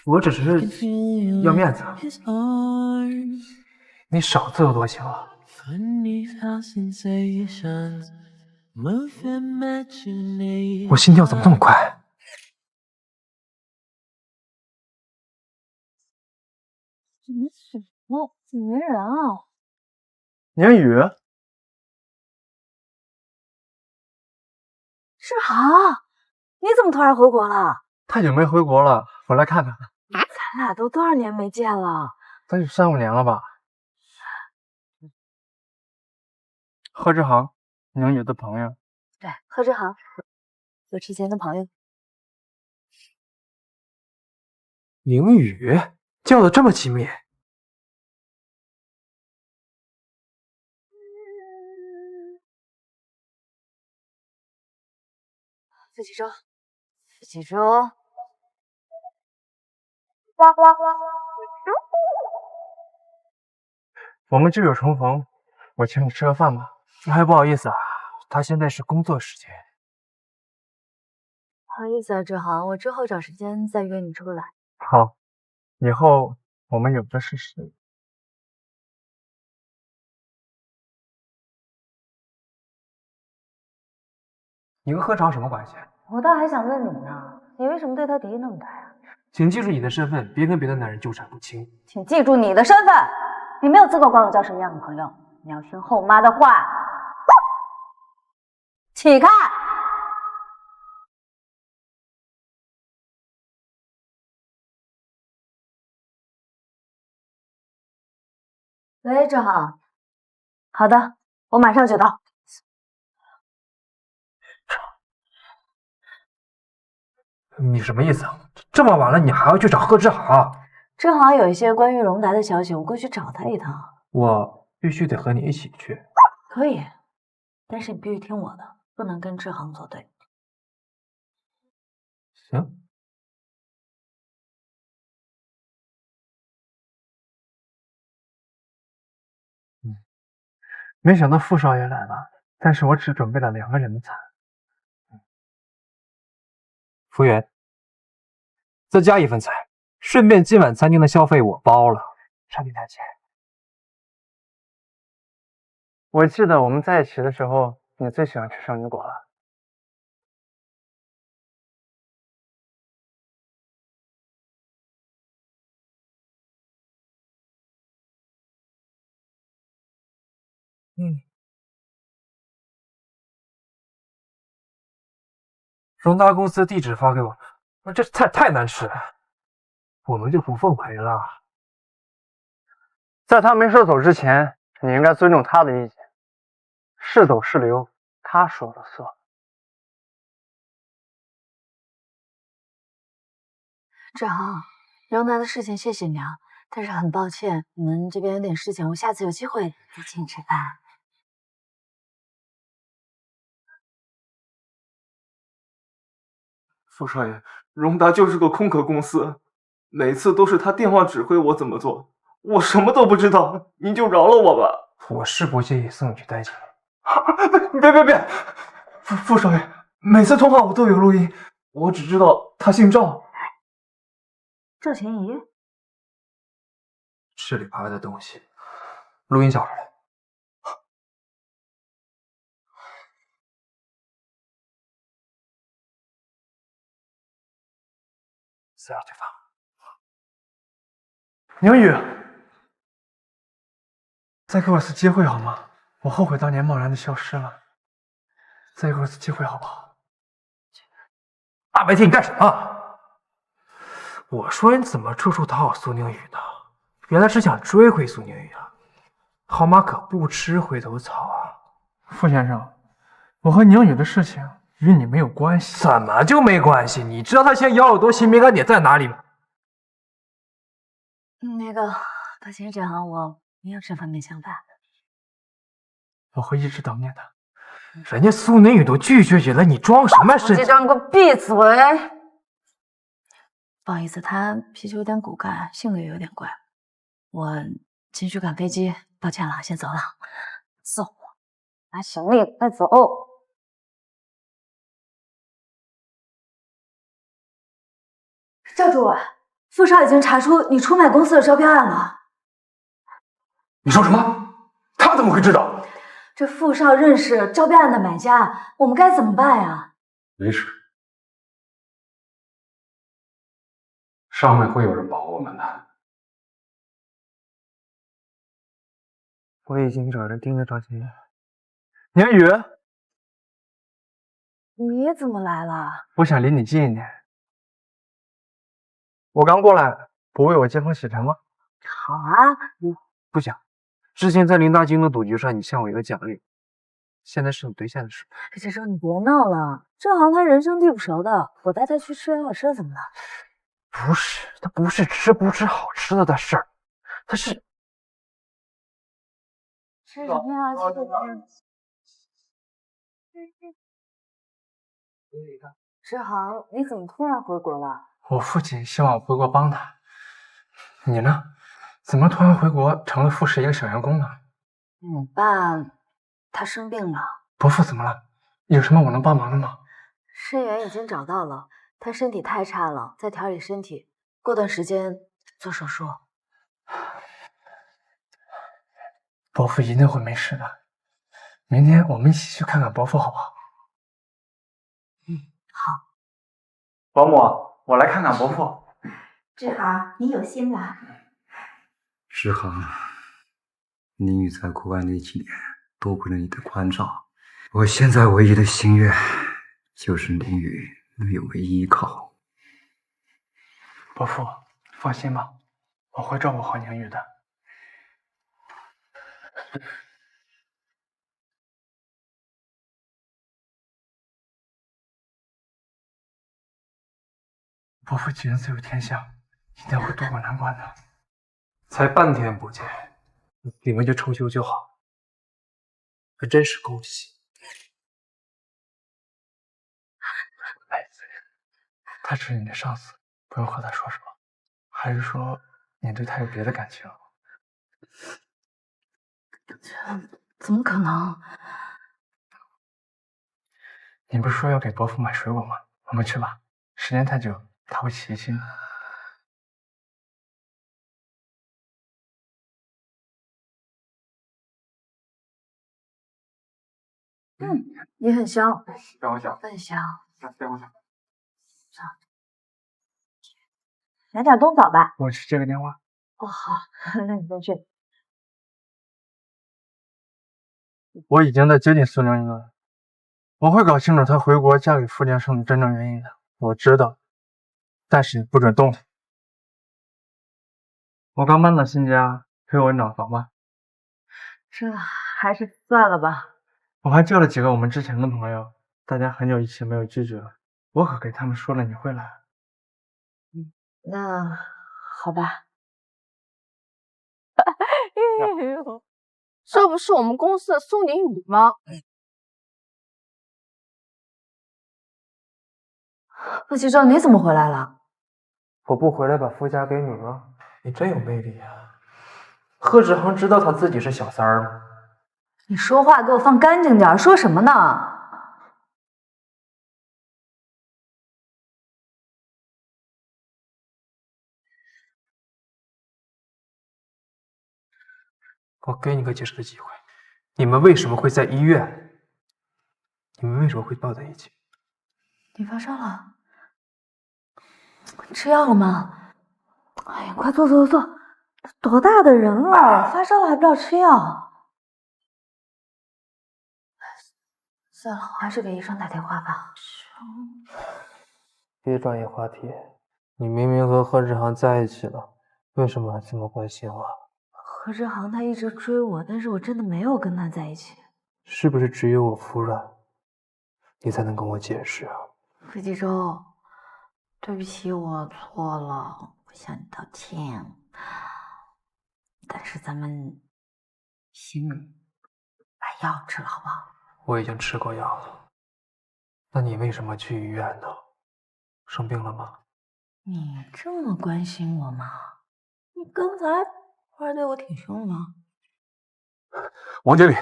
我只是要面子。你少自作多情啊！我心跳怎么这么快？你什么？怎么没人啊？宁宇，志航，你怎么突然回国了？太久没回国了，我来看看。咱俩都多少年没见了？得有3、5年了吧？贺志航，宁宇的朋友。对，贺志航，我之前的朋友。宁宇叫的这么亲密。傅启洲，傅启洲，我们旧友重逢，我请你吃个饭吧。还不好意思啊，他现在是工作时间。不好意思啊，志航，我之后找时间再约你出来。好，以后我们有的是时。你跟贺朝什么关系？我倒还想问你呢，你为什么对他敌意那么大呀？请记住你的身份，别跟别的男人纠缠不清。请记住你的身份，你没有资格管我叫什么样的朋友。你要听后妈的话。起开！喂，志航。好的，我马上就到。你什么意思啊？这么晚了，你还要去找贺志航？志航有一些关于荣达的消息，我过去找他一趟。我必须得和你一起去。可以，但是你必须听我的，不能跟志航作对。行。没想到傅少爷来了，但是我只准备了2个人餐。服务员，再加1份菜，顺便今晚餐厅的消费我包了。差你点钱。我记得我们在一起的时候，你最喜欢吃圣女果了。荣达公司地址发给我，这菜太难吃了，我们就不奉陪了。在他没说走之前，你应该尊重他的意见，是走是留，他说了算。志航，荣达的事情谢谢你啊，但是很抱歉，你们这边有点事情，我下次有机会再请你吃饭。傅少爷，荣达就是个空壳公司，每次都是他电话指挥我怎么做，我什么都不知道，您就饶了我吧。我是不介意送你去待监。别！傅少爷，每次通话我都有录音，我只知道他姓赵。赵钱怡，这里拍来的东西，录音找出来。4号对方。宁宇，再给我次机会好吗？我后悔当年贸然的消失了，再给我次机会好不好？大白天你干什么？我说你怎么处处讨好苏宁宇呢？原来是想追回苏宁宇啊！好马可不吃回头草啊！傅先生，我和宁宇的事情与你没有关系。怎么就没关系？你知道他现在咬我多心敏感点在哪里吗？那个，抱歉，志航，我没有这方面想法。我会一直等你的。人家苏宁宇都拒绝你了，你装什么神？局长，你给我闭嘴！不好意思，他脾气有点骨干，性格也有点怪。我继续赶飞机，抱歉了，先走了。走，拿行李，快走。赵主管，傅少已经查出你出卖公司的招标案了。你说什么？他怎么会知道？这傅少认识招标案的买家，我们该怎么办呀？没事，上面会有人保我们的。我已经找人盯着赵钱怡。宁宇，你怎么来了？我想离你近一点。我刚过来，不为我接风洗尘吗？好啊，不想。之前在林大京的赌局上，你向我一个奖励，现在是你兑现的事。这时候你别闹了，正好他人生地不熟的，我带他去吃点好吃的怎么了？不是，他不是吃不吃好吃的事儿，他是吃什么呀？志航，你怎么突然回国了？我父亲希望我回国帮他。你呢？怎么突然回国成了傅氏一个小员工呢？我爸他生病了。伯父怎么了？有什么我能帮忙的吗？肾源已经找到了，他身体太差了，在调理身体，过段时间做手术。伯父一定会没事的。明天我们一起去看看伯父好不好？好。保姆，我来看看伯父。志航，你有心了。志航，宁宇在国外那几年多亏了你的关照，我现在唯一的心愿就是宁宇能有个依靠。伯父，放心吧，我会照顾好宁宇的。伯父既然自有天相，一定会渡过难关的。才半天不见，你们就重修就好，还真是恭喜。哎，他是你的上司，不用和他说什么，还是说你对他有别的感情？怎么可能？你不是说要给伯父买水果吗？我们去吧，时间太久他会起疑心的。也很香，让我想，很香。让我想。来点冬枣吧。我去接个电话。哦，好，那你再去。我已经在接近苏宁宇了，我会搞清楚他回国嫁给傅建胜的真正原因的。我知道，但是你不准动他。我刚搬到新家，陪我找房吧。这还是算了吧。我还叫了几个我们之前的朋友，大家很久一起没有聚聚了，我可给他们说了你会来。那好吧。这不是我们公司的苏宁宇吗？陆其中，你怎么回来了？我不回来把夫家给你吗？你真有魅力啊！贺志恒知道他自己是小三儿吗？你说话给我放干净点，说什么呢？我给你个解释的机会，你们为什么会在医院？你们为什么会抱在一起？你发烧了？吃药了吗？哎呀，快坐坐坐，多大的人了，发烧了还不知道吃药？算了，我还是给医生打电话吧。别转移话题，你明明和贺志航在一起了，为什么还这么关心我？何志航他一直追我，但是我真的没有跟他在一起。是不是只有我服软，你才能跟我解释啊？费继周，对不起，我错了，我向你道歉。但是咱们先把药吃了，好不好？我已经吃过药了。那你为什么去医院呢？生病了吗？你这么关心我吗？你刚才不是对我挺凶吗？王经理，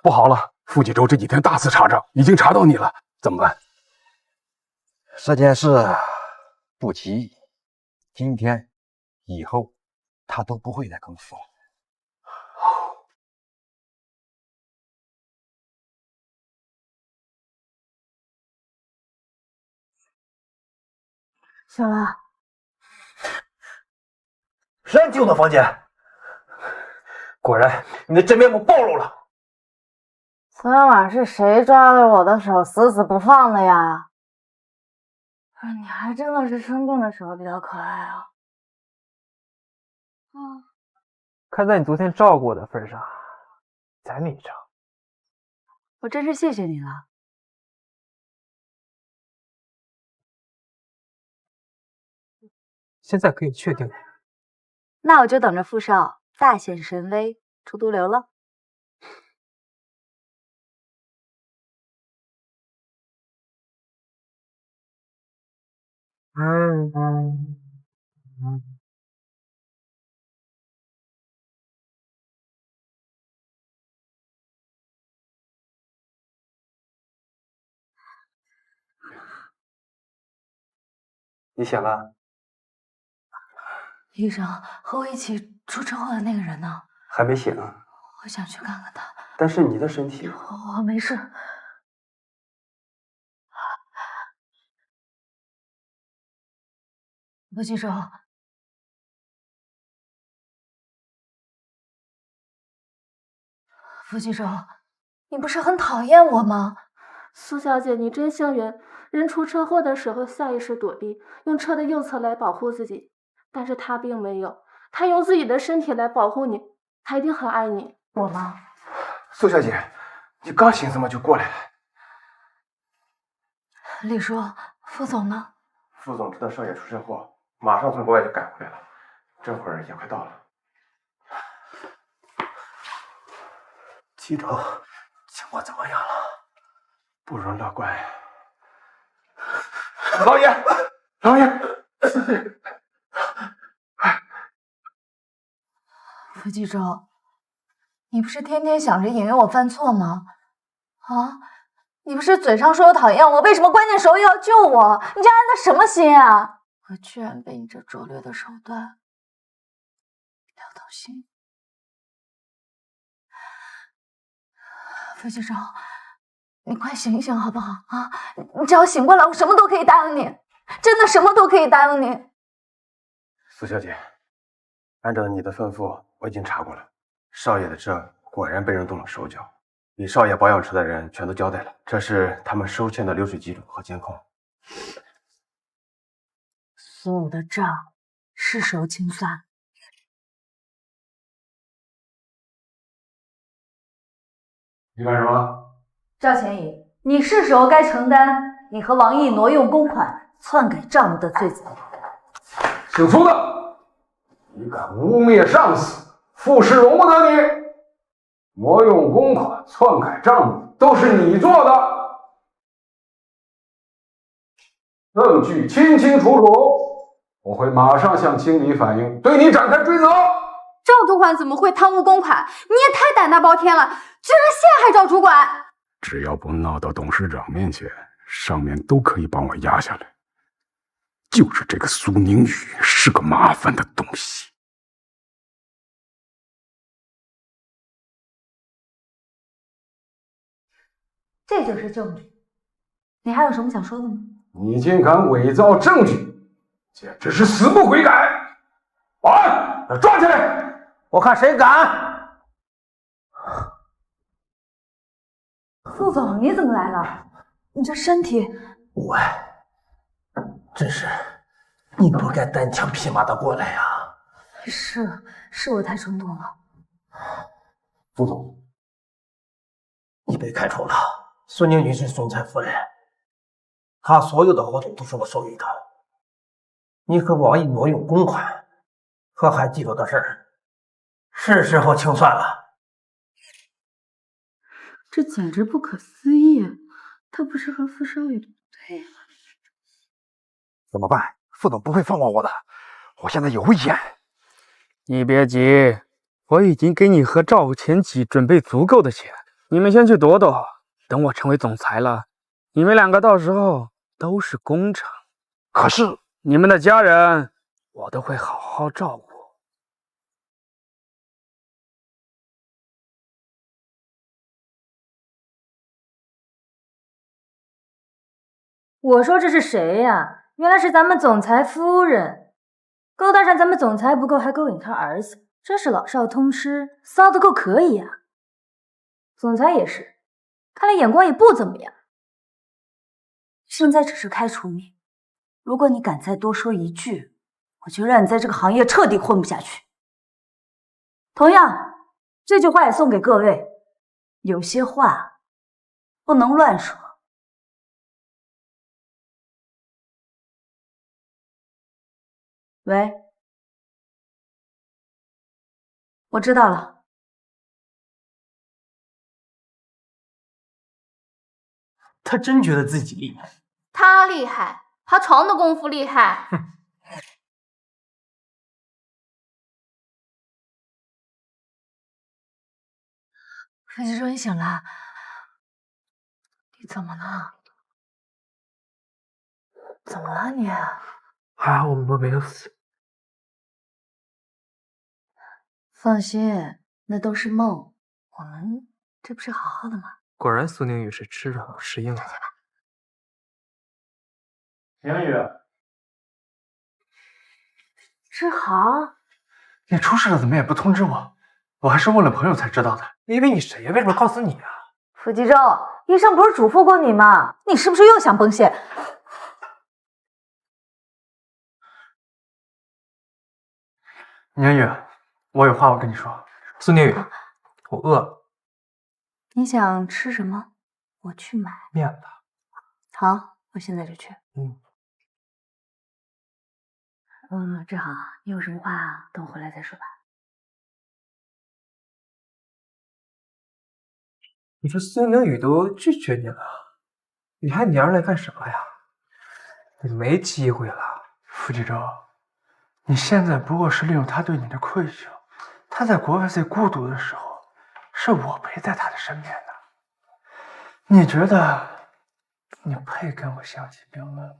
不好了，傅继周这几天大肆查账，已经查到你了，怎么办？这件事不急，今天以后他都不会来公司了。小拉，谁让你进我的房间？果然，你的真面目暴露了。昨天晚上是谁抓着我的手死死不放的呀？你还真的是生病的时候比较可爱啊。看在你昨天照顾我的份上，宰你一场。我真是谢谢你了。现在可以确定，那我就等着傅少大显神威出毒瘤了。你醒了？医生，和我一起出车祸的那个人呢？还没醒。我想去看看他。但是你的身体……我没事。陆继周，傅继周，你不是很讨厌我吗？苏小姐，你真幸运，人出车祸的时候下意识躲避，用车的右侧来保护自己，但是他并没有，他用自己的身体来保护你，他一定很爱你。我吗？苏小姐，你刚醒怎么就过来了？李叔，傅总呢？傅总知道少爷出车祸，马上从国外就赶回来了，这会儿也快到了。继周，情况怎么样了？不容乐观呀！老爷，老爷，傅继周，你不是天天想着引诱我犯错吗？啊，你不是嘴上说讨厌我，为什么关键时候又要救我？你这安的什么心啊？我居然被你这拙劣的手段撩到心。傅继周，你快醒一醒好不好啊？你只要醒过来，我什么都可以答应你，真的什么都可以答应你。苏小姐，按照你的吩咐，我已经查过了，少爷的车果然被人动了手脚，给少爷保养车的人全都交代了，这是他们收钱的流水记录和监控。所有的账是时清算。你干什么？赵钱乙，你是时候该承担你和王毅挪用公款、篡改账目的罪责。姓苏的，你敢污蔑上司，傅氏容不得你！挪用公款、篡改账目，都是你做的，证据清清楚楚，我会马上向经理反映，对你展开追责。赵主管怎么会贪污公款？你也太胆大包天了，居然陷害赵主管！只要不闹到董事长面前，上面都可以帮我压下来。就是这个苏宁宇是个麻烦的东西。这就是证据，你还有什么想说的吗？你竟敢伪造证据，简直是死不悔改！保安，抓起来！我看谁敢！副总，你怎么来了？你这身体……我真是，你不该单枪匹马的过来呀！是我太冲动了。副总，你被开除了。孙宁宇是总裁夫人，她所有的合同都是我授予的。你和王毅挪用公款和害记录的事儿，是时候清算了。这简直不可思议！他不是和傅少爷对不对？怎么办？副总不会放过我的，我现在有危险。你别急，我已经给你和赵前几准备足够的钱，你们先去躲躲。等我成为总裁了，你们两个到时候都是功臣。可是你们的家人，我都会好好照顾。我说这是谁呀？原来是咱们总裁夫人，勾搭上咱们总裁不够，还勾引他儿子，真是老少通吃，骚得够可以啊！总裁也是，看来眼光也不怎么样。现在只是开除你，如果你敢再多说一句，我就让你在这个行业彻底混不下去。同样，这句话也送给各位，有些话不能乱说。喂，我知道了。他真觉得自己厉害。他厉害，爬床的功夫厉害。傅集中，你醒了？你怎么了？怎么了你？还好我们都没有死。放心，那都是梦。我们这不是好好的吗？果然苏宁宇是吃软不吃硬啊。宁宇，志豪，你出事了怎么也不通知我？我还是问了朋友才知道的。因为你谁呀？为什么告诉你啊？傅继周，医生不是嘱咐过你吗？你是不是又想崩线？宁宇，我有话要跟你说。苏宁宇，我饿了。你想吃什么？我去买面吧。好，我现在就去。志豪，你有什么话等我回来再说吧。你说孙宁宇都拒绝你了，你还黏着来干什么呀？你没机会了，傅继周，你现在不过是利用他对你的愧疚。他在国外最孤独的时候，是我陪在他的身边的。你觉得你配跟我相提并论吗？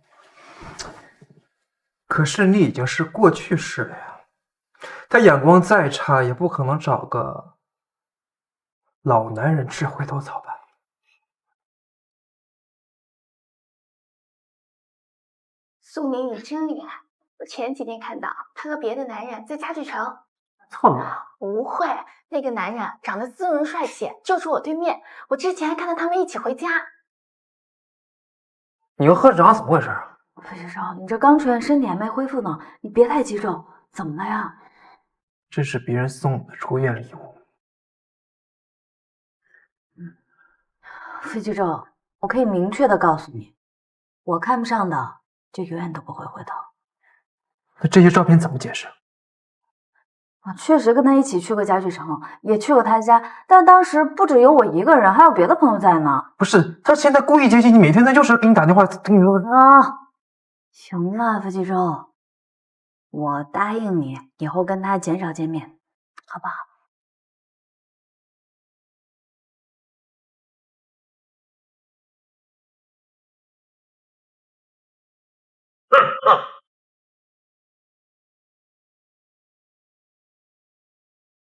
可是你已经是过去式了呀，他眼光再差，也不可能找个老男人吃回头草吧？苏宁宇真厉害，我前几天看到他和别的男人在家具城。错了？不会，那个男人长得斯文帅气，就住我对面。我之前还看到他们一起回家。你和贺市长怎么回事啊？傅先生，你这刚出院，身体还没恢复呢，你别太激动。怎么了呀？这是别人送我的出院礼物。傅继周，我可以明确的告诉你，我看不上的就永远都不会回头。那这些照片怎么解释？我确实跟他一起去过家具城，也去过他家，但当时不只有我一个人，还有别的朋友在呢。不是，他现在故意接近你，每天他就是给你打电话，跟你说啊，行了，傅继周，我答应你，以后跟他减少见面，好不好？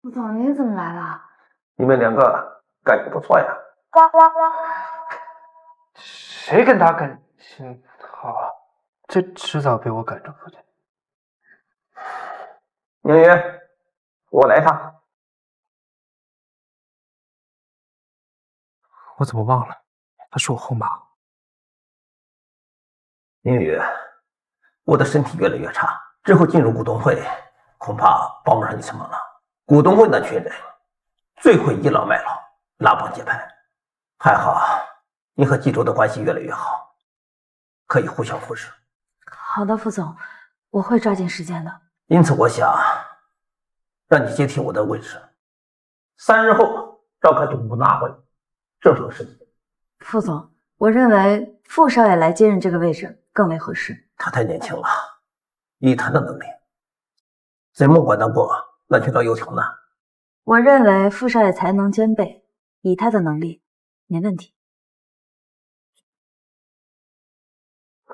傅总，你怎么来了？你们两个感情不错呀。谁跟他感情好？这迟早被我赶出去。宁宇，我来一趟。我怎么忘了？他是我后妈。宁宇，我的身体越来越差，之后进入股东会，恐怕帮不上你什么了。股东会那群人最会倚老卖老，拉帮结派。还好你和冀州的关系越来越好，可以互相扶持。好的，傅总，我会抓紧时间的。因此我想让你接替我的位置，3日后召开董部大会，正式的事情。傅总，我认为傅少爷来接任这个位置更为合适。他太年轻了，以他的能力，怎么管得过那群老油条呢？我认为傅少爷才能兼备，以他的能力，没问题。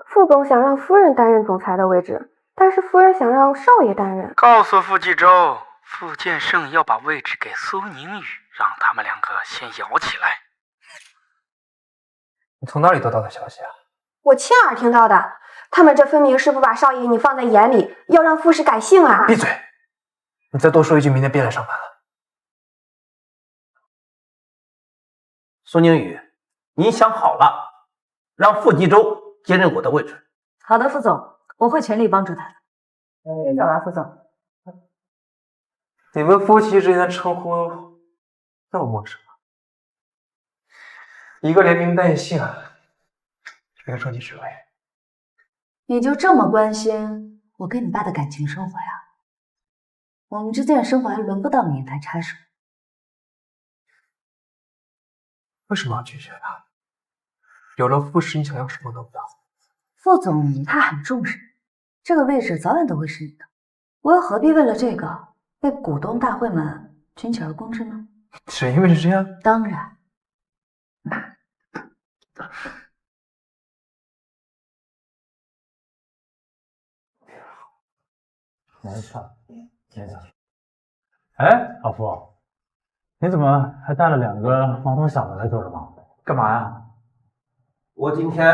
傅总想让夫人担任总裁的位置，但是夫人想让少爷担任。告诉傅继周，傅建胜要把位置给苏宁宇，让他们两个先摇起来。你从哪里得到的消息啊？我亲耳听到的，他们这分明是不把少爷你放在眼里，要让傅氏改姓啊！闭嘴！你再多说一句，明天别来上班了。苏宁宇，你想好了，让傅继周接任我的位置。好的，傅总，我会全力帮助他的。先走了，傅总。你们夫妻之间的称呼那么陌生啊？一个连名带姓，这个升级职位。你就这么关心我跟你爸的感情生活呀？我们之间的生活还轮不到你来插手。为什么要拒绝他？有了傅氏，你想要什么得不到？傅总他很重视这个位置，早晚都会是你的。我又何必为了这个被股东大会们群起而攻之呢？只因为是这样？当然。没错，没错。哎，老傅，你怎么还带了2个毛头小子来做什么？干嘛呀？我今天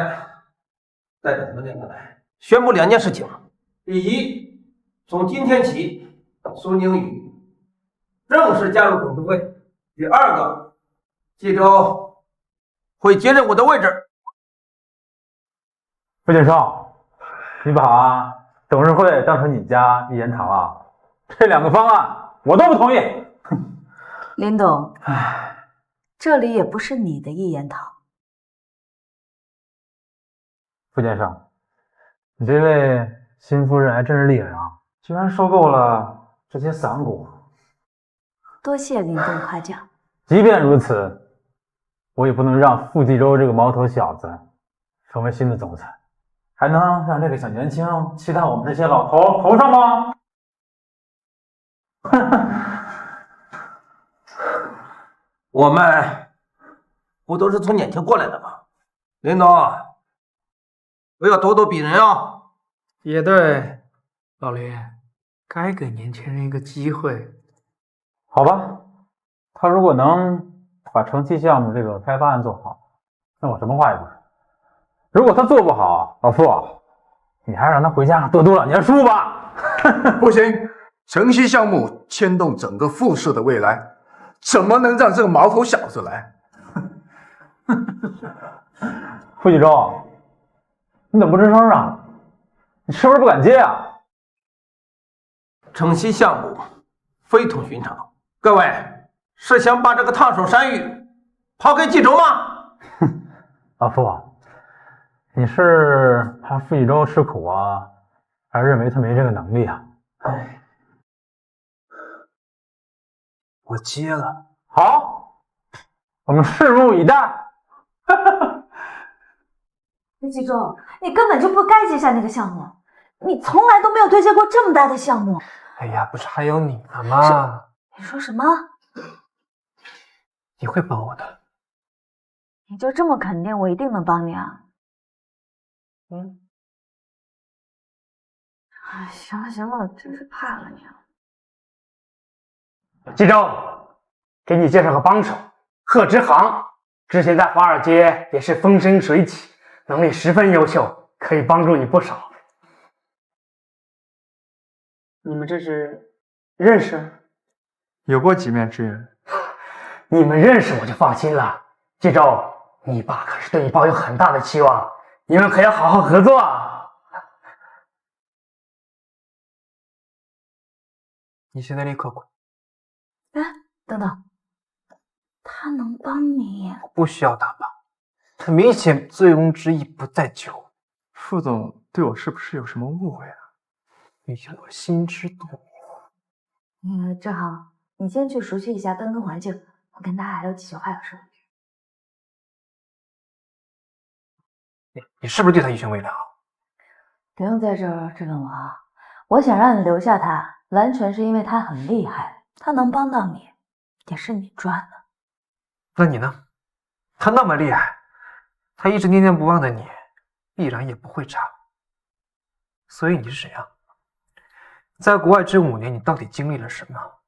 带着他们2个来，宣布2件事情。第一，从今天起，苏宁宇正式加入董事会。第二个，冀州会接任我的位置。傅建胜，你把董事会当成你家一言堂了？这2个方案我都不同意。林董，这里也不是你的一言堂。傅建胜，你这位新夫人还真是厉害啊，居然收购了这些散股。多谢林董夸奖。即便如此，我也不能让傅继周这个毛头小子成为新的总裁，还能让这个小年轻骑在我们这些老头上吗？我们不都是从年轻过来的吗？林总，不要咄咄逼人啊！也对，老林，该给年轻人一个机会。好吧，他如果能把城西项目这个开发案做好，那我什么话也不说。如果他做不好，老傅，你还是让他回家多读2年书吧。不行，城西项目牵动整个傅氏的未来，怎么能让这个毛头小子来？傅继周，你怎么不吱声啊？你是不是不敢接啊？城西项目非同寻常，各位是想把这个烫手山芋抛给冀州吗？老傅，你是怕傅继周吃苦啊，还认为他没这个能力啊？哎，我接了。好，我们拭目以待。刘继忠，你根本就不该接下那个项目，你从来都没有对接过这么大的项目。哎呀，不是还有你呢吗？你说什么？你会帮我的。你就这么肯定我一定能帮你啊？嗯。哎，行了行了，我真是怕了你啊！冀州，给你介绍个帮手，贺知航，之前在华尔街也是风生水起，能力十分优秀，可以帮助你不少。你们这是认识？有过几面之缘。你们认识我就放心了。冀州，你爸可是对你抱有很大的期望，你们可要好好合作啊！你现在立刻滚！哎，等等，他能帮你？我不需要他帮，他明显醉翁之意不在酒。副总对我是不是有什么误会啊？毕竟我心知肚明。正好，你先去熟悉一下灯跟环境，我跟他还有几句话要说。你是不是对他一拳未了？不用在这儿质问我啊！我想让你留下他，完全是因为他很厉害，他能帮到你，也是你赚的。那你呢？他那么厉害，他一直念念不忘的你，必然也不会差。所以你是谁啊？在国外这5年，你到底经历了什么？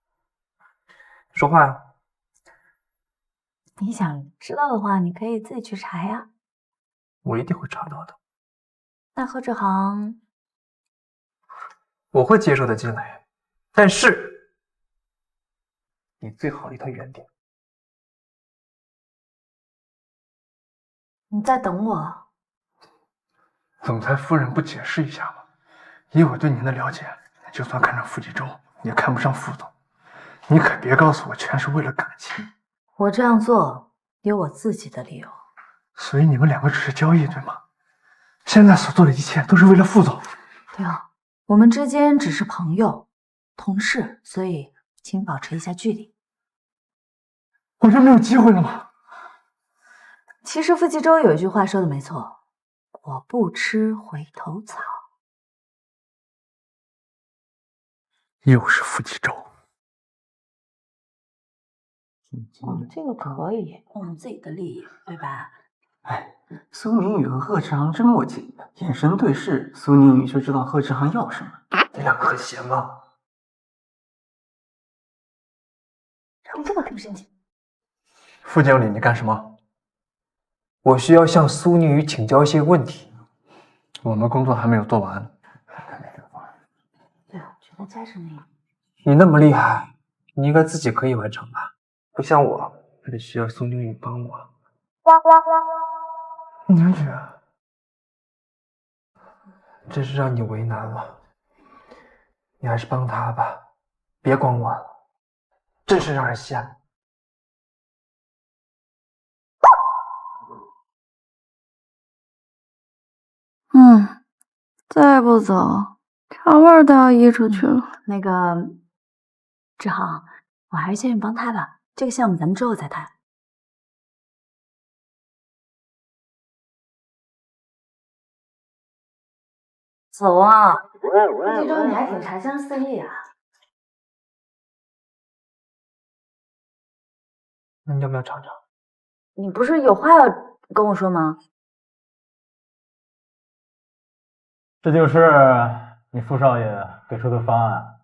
说话呀！你想知道的话，你可以自己去查呀。我一定会查到的。那贺志航，我会接受的进来，但是你最好离他远点。你在等我。总裁夫人不解释一下吗？以我对您的了解，就算看上傅继洲，也看不上副总。你可别告诉我全是为了感情。我这样做有我自己的理由。所以你们2个只是交易，对吗？现在所做的一切都是为了副总。对啊，我们之间只是朋友、同事，所以请保持一下距离。我就没有机会了吗？其实傅继洲有一句话说的没错，我不吃回头草。又是傅继洲。这个可以，我们自己的利益，对吧？哎，苏宁宇和贺志航真默契，眼神对视，苏宁宇就知道贺志航要什么。你2个很闲吗？你这么跟生气？傅经理，你干什么？我需要向苏宁宇请教一些问题。我们工作还没有做完。对啊，觉得加上你。你那么厉害，你应该自己可以完成吧？不像我，还得需要苏宁宇帮我。宁宇，真是让你为难了。你还是帮他吧，别管我了，真是让人羡慕。再不走，茶味都要溢出去了。那个，志航，我还是先去帮他吧，这个项目咱们之后再谈。走啊！傅继洲，你还挺茶香四溢啊。那你要不要尝尝？你不是有话要跟我说吗？这就是你傅少爷给出的方案。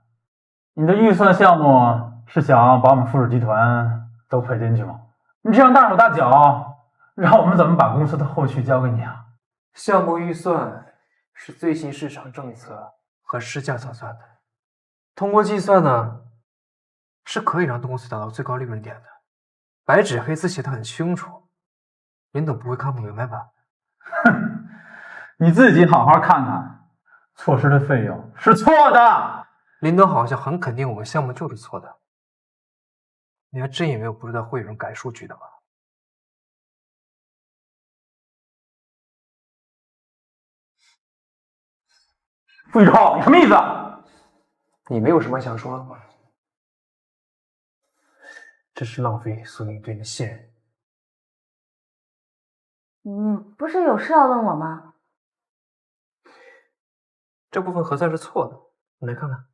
你的预算项目是想把我们富士集团都赔进去吗？你这样大手大脚，让我们怎么把公司的后续交给你啊？项目预算是最新市场政策和市价测算的，通过计算呢，是可以让公司达到最高利润点的。白纸黑字写得很清楚，林总不会看不明白吧？哼，你自己好好看看，错失的费用是错的。林总好像很肯定我们项目就是错的，你还真以为我不知道会有人改数据的吗？傅玉超，你什么意思？你没有什么想说的吗？这是浪费苏宁对你的信任。不是有事要问我吗？这部分核算是错的，你来看看。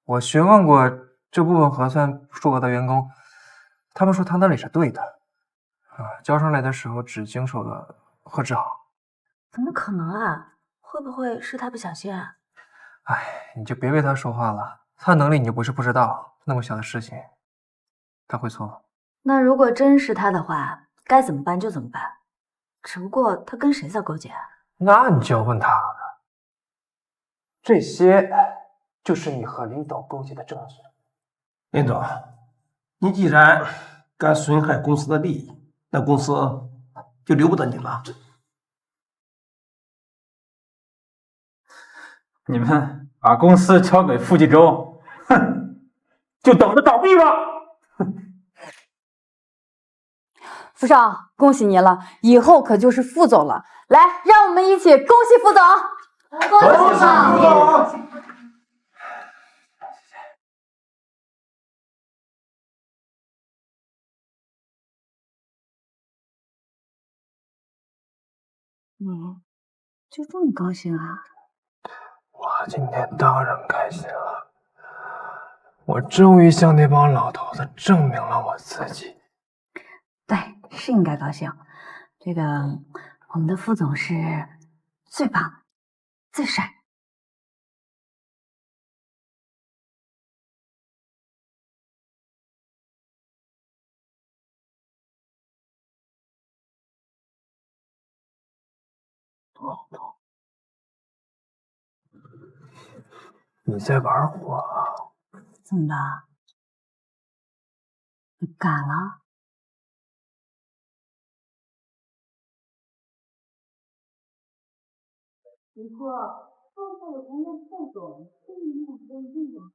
我询问过这部分核算数额的员工，他们说他那里是对的。交上来的时候只经手了贺志豪。怎么可能啊？会不会是他不小心啊？哎，你就别为他说话了，他的能力你就不是不知道，那么小的事情他会错吗？那如果真是他的话，该怎么办就怎么办。只不过他跟谁在勾结啊？那你就要问他了。这些就是你和领导勾结的证据。领导，你既然敢损害公司的利益，那公司就留不得你了。你们把公司交给傅继洲，哼，就等着倒闭吧。傅少，恭喜你了，以后可就是傅总了。来，让我们一起恭喜傅总！恭喜傅总！你就这么高兴啊？我今天当然开心了，我终于向那帮老头子证明了我自己。对，是应该高兴。这个，我们的副总是最棒的，最帅。你在玩我啊？怎么了？你敢了？不过，上次我同任副总对你俩认定了。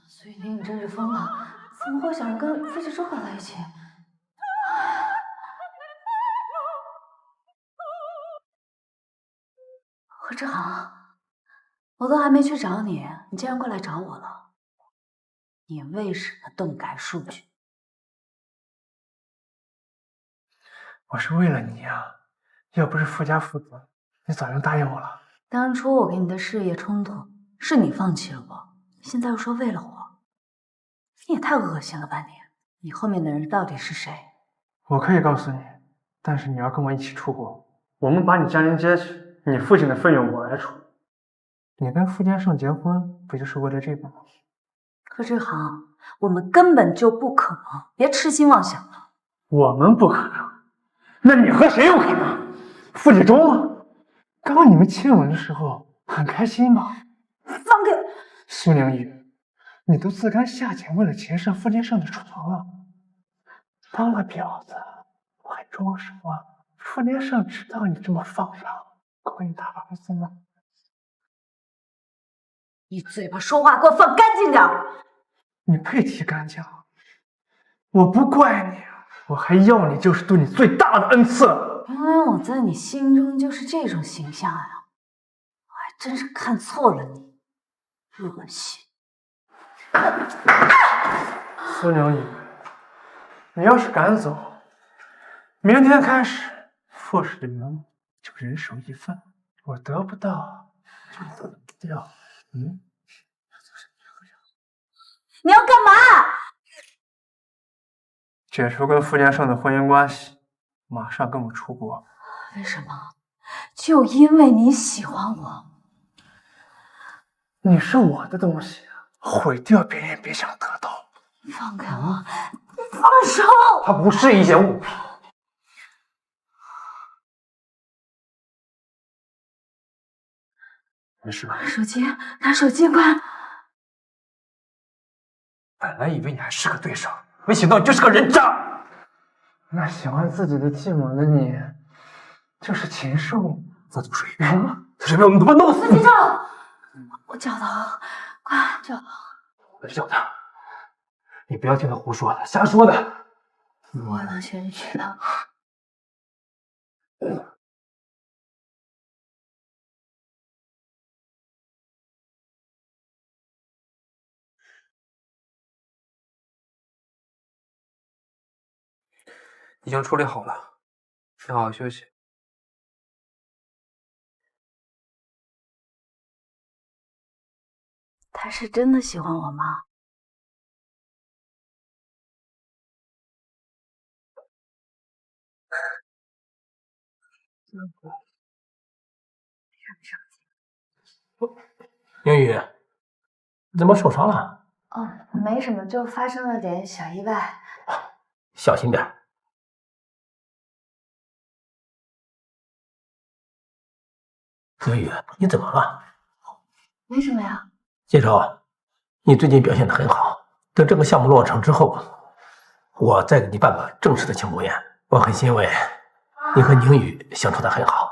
苏雨婷，你真是疯了！怎么会想着跟傅继洲搞在一起？何志航，我都还没去找你，你竟然过来找我了。你为什么动改数据？我是为了你啊！要不是傅家负责，你早就答应我了。当初我跟你的事业冲突，是你放弃了我，现在又说为了我，你也太恶心了吧你！你后面的人到底是谁？我可以告诉你，但是你要跟我一起出国，我们把你江宁接去，你父亲的费用我来出。你跟傅坚胜结婚，不就是为了这个吗？何志航，我们根本就不可能，别痴心妄想了。我们不可能，那你和谁有可能？傅继洲啊！刚刚你们亲吻的时候很开心吗？放开！苏宁宇，你都自甘下贱，为了钱上傅坚胜的床了。当了婊子，我还装什么？傅坚胜知道你这么放荡，勾引他儿子呢。你嘴巴说话给我放干净点！你配提干净？我不怪你，我还要你就是对你最大的恩赐。原来我在你心中就是这种形象呀！我还真是看错了你，恶心。苏宁宇，你要是敢走，明天开始，傅氏的员工就人手一份，我得不到就得不掉。你要干嘛？解除跟傅坚胜的婚姻关系，马上跟我出国。为什么？就因为你喜欢我。你是我的东西，毁掉别人也别想得到。放开我！放手！它不是一件物品。没事吧？手机，拿手机快！本来以为你还是个对手，没想到你就是个人渣。那喜欢自己的继母的你，就是禽兽。在水边吗？在水边我们都把弄死你！傅继洲，我脚疼，快脚疼！别叫他，你不要听他胡说的，瞎说的。我能先去的。已经处理好了，你好好休息。他是真的喜欢我吗？英语，你怎么受伤了？哦，没什么，就发生了点小意外。小心点。英语，你怎么了？没什么呀。介绍，你最近表现得很好。等这个项目落成之后，我再给你办个正式的庆功宴。我很欣慰，你和宁宇相处得很好。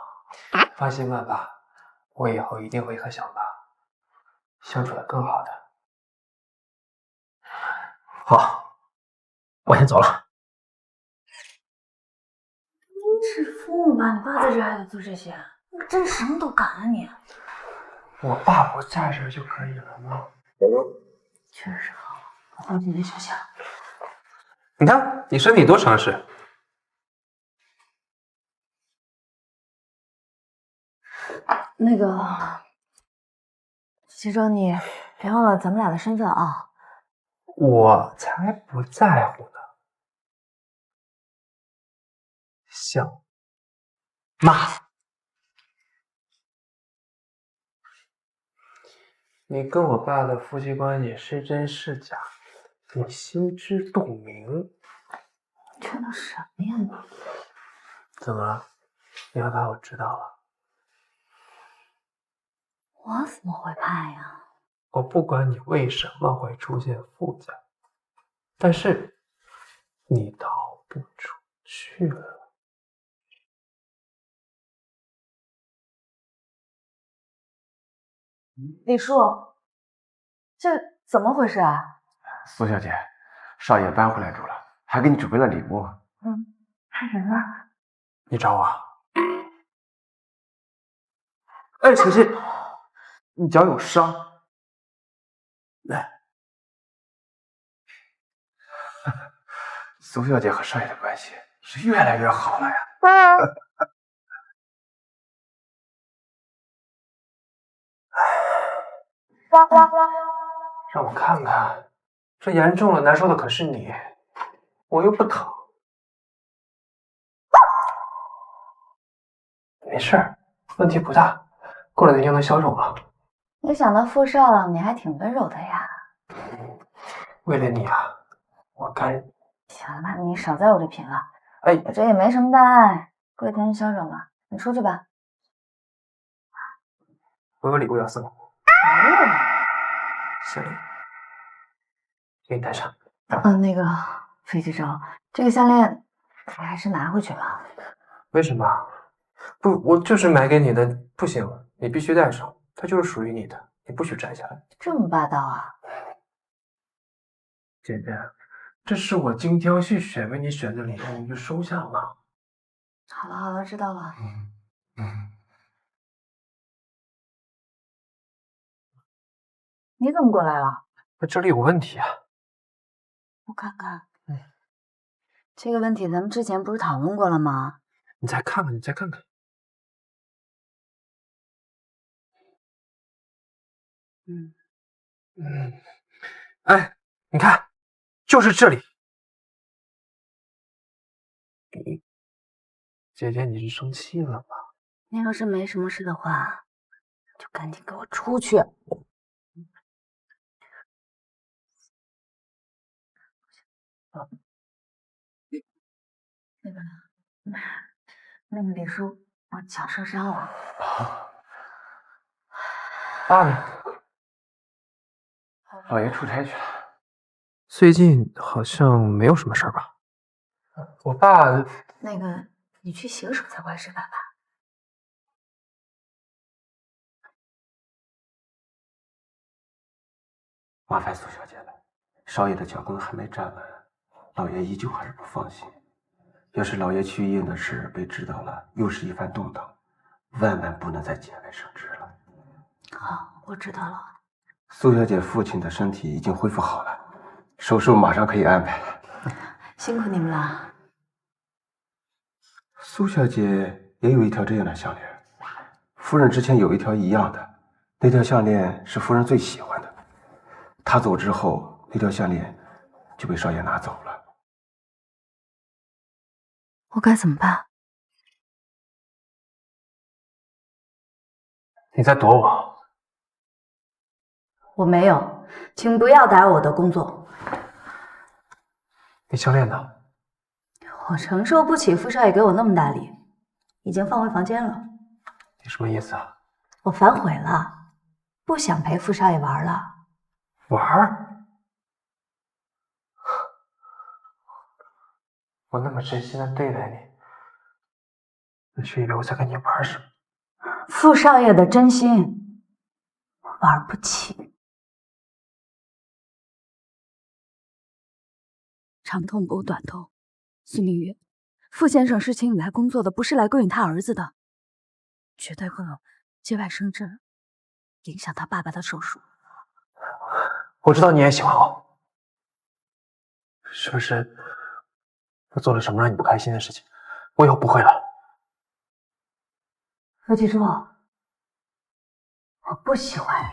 放心吧，爸，我以后一定会和小八相处得更好的。好，我先走了。你是疯了吧？你爸在这还得做这些，你真什么都敢啊你！我爸不在这就可以了吗？确实好，我回你的学校。你看，你身体多强势。那个，其中你别忘了咱们俩的身份啊！我才不在乎呢。想妈，你跟我爸的夫妻关系是真是假，你心知肚明。这都什么呀你？怎么了？你害怕我知道了？我怎么会怕呀？我不管你为什么会出现副驾，但是你逃不出去了。李叔，这怎么回事啊？苏小姐，少爷搬回来住了，还给你准备了礼物。看人了。你找我？哎，小心，你脚有伤。来，苏小姐和少爷的关系是越来越好了呀。让我看看，这严重了，难受的可是你，我又不疼。没事儿，问题不大，过两天就能消肿了。没想到傅少你还挺温柔的呀。为了你啊，我甘愿。行了，你少在我这贫了。哎，我这也没什么大碍，过几天就消肿了。你出去吧。我有礼物要送你。项链，给你戴上。那个飞机周，这个项链你还是拿回去吧。为什么？不，我就是买给你的，不行，你必须戴上，它就是属于你的，你不许摘下来。这么霸道啊！姐姐，这是我精挑细选为你选的礼物，你就收下嘛。好了好了，知道了。你怎么过来了？这里有问题啊！我看看。这个问题咱们之前不是讨论过了吗？你再看看，你再看看。哎，你看，就是这里。姐姐，你是生气了吧？你要是没什么事的话，就赶紧给我出去。那个李叔，我脚受伤了。爸呢？老爷出差去了。最近好像没有什么事儿吧？我爸……那个，你去洗个手才怪，是爸爸。麻烦苏小姐了，少爷的脚跟还没站稳，老爷依旧还是不放心。要是老爷去医院的事被知道了，又是一番动荡，万万不能再节外生枝了。好，我知道了。苏小姐父亲的身体已经恢复好了，手术马上可以安排了。辛苦你们了。苏小姐也有一条这样的项链，夫人之前有一条一样的，那条项链是夫人最喜欢的。她走之后，那条项链就被少爷拿走了。我该怎么办？你在躲我？我没有，请不要打扰我的工作。你项链呢？我承受不起傅少爷给我那么大礼，已经放回房间了。你什么意思啊？我反悔了，不想陪傅少爷玩了。玩？我那么真心的对待你，你却以为我在跟你玩什么？傅少爷的真心，玩不起。长痛不如短痛，苏明宇，傅先生是请你来工作的，不是来勾引他儿子的，绝对不能节外生枝，影响他爸爸的手术。我知道你也喜欢我，是不是我做了什么让你不开心的事情？我以后不会了。何其珠，我不喜欢你。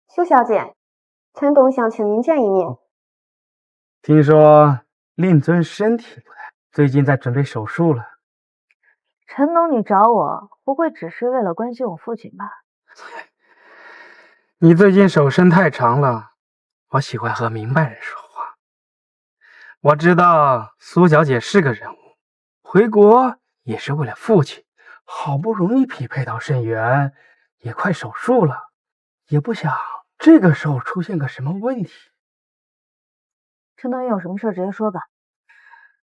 苏小姐，陈董想请您见一面。听说令尊身体不太，最近在准备手术了。陈董，你找我不会只是为了关心我父亲吧？你最近手伸太长了，我喜欢和明白人说话。我知道苏小姐是个人物，回国也是为了父亲，好不容易匹配到肾源，也快手术了，也不想这个时候出现个什么问题。陈董，有什么事直接说吧。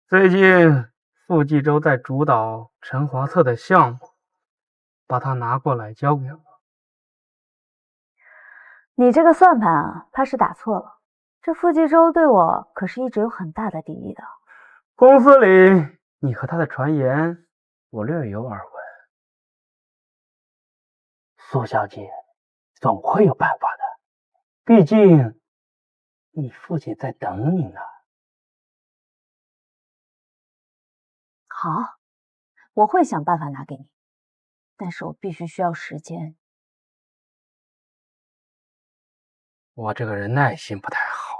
最近傅继洲在主导陈华策的项目，把他拿过来交给我。你这个算盘啊，怕是打错了。这傅继洲对我可是一直有很大的敌意的。公司里你和他的传言，我略有耳闻。苏小姐总会有办法的，毕竟你父亲在等你呢。好，我会想办法拿给你，但是我必须需要时间。我这个人耐心不太好。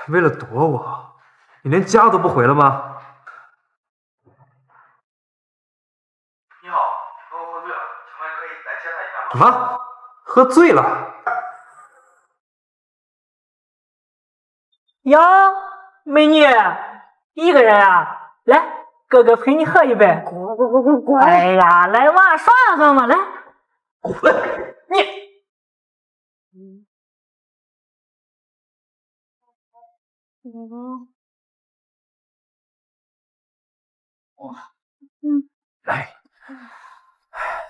为了躲我，你连家都不回了吗？你好，我喝醉了，请问可以来接他一下吗？什么？喝醉了？哟，美女，一个人啊？来，哥哥陪你喝一杯。滚！哎呀，来嘛，涮喝嘛，来。滚！你。哎，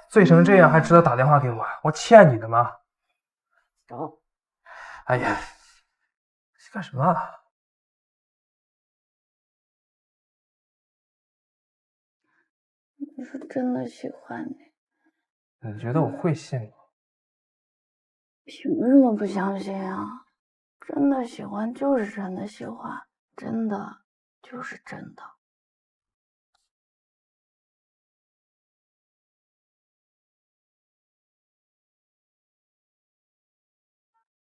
醉成这样还值得打电话给我？我欠你的吗？走。哎呀，干什么啊？你是真的喜欢你？你觉得我会信吗？凭什么不相信啊？真的喜欢就是真的喜欢，真的就是真的。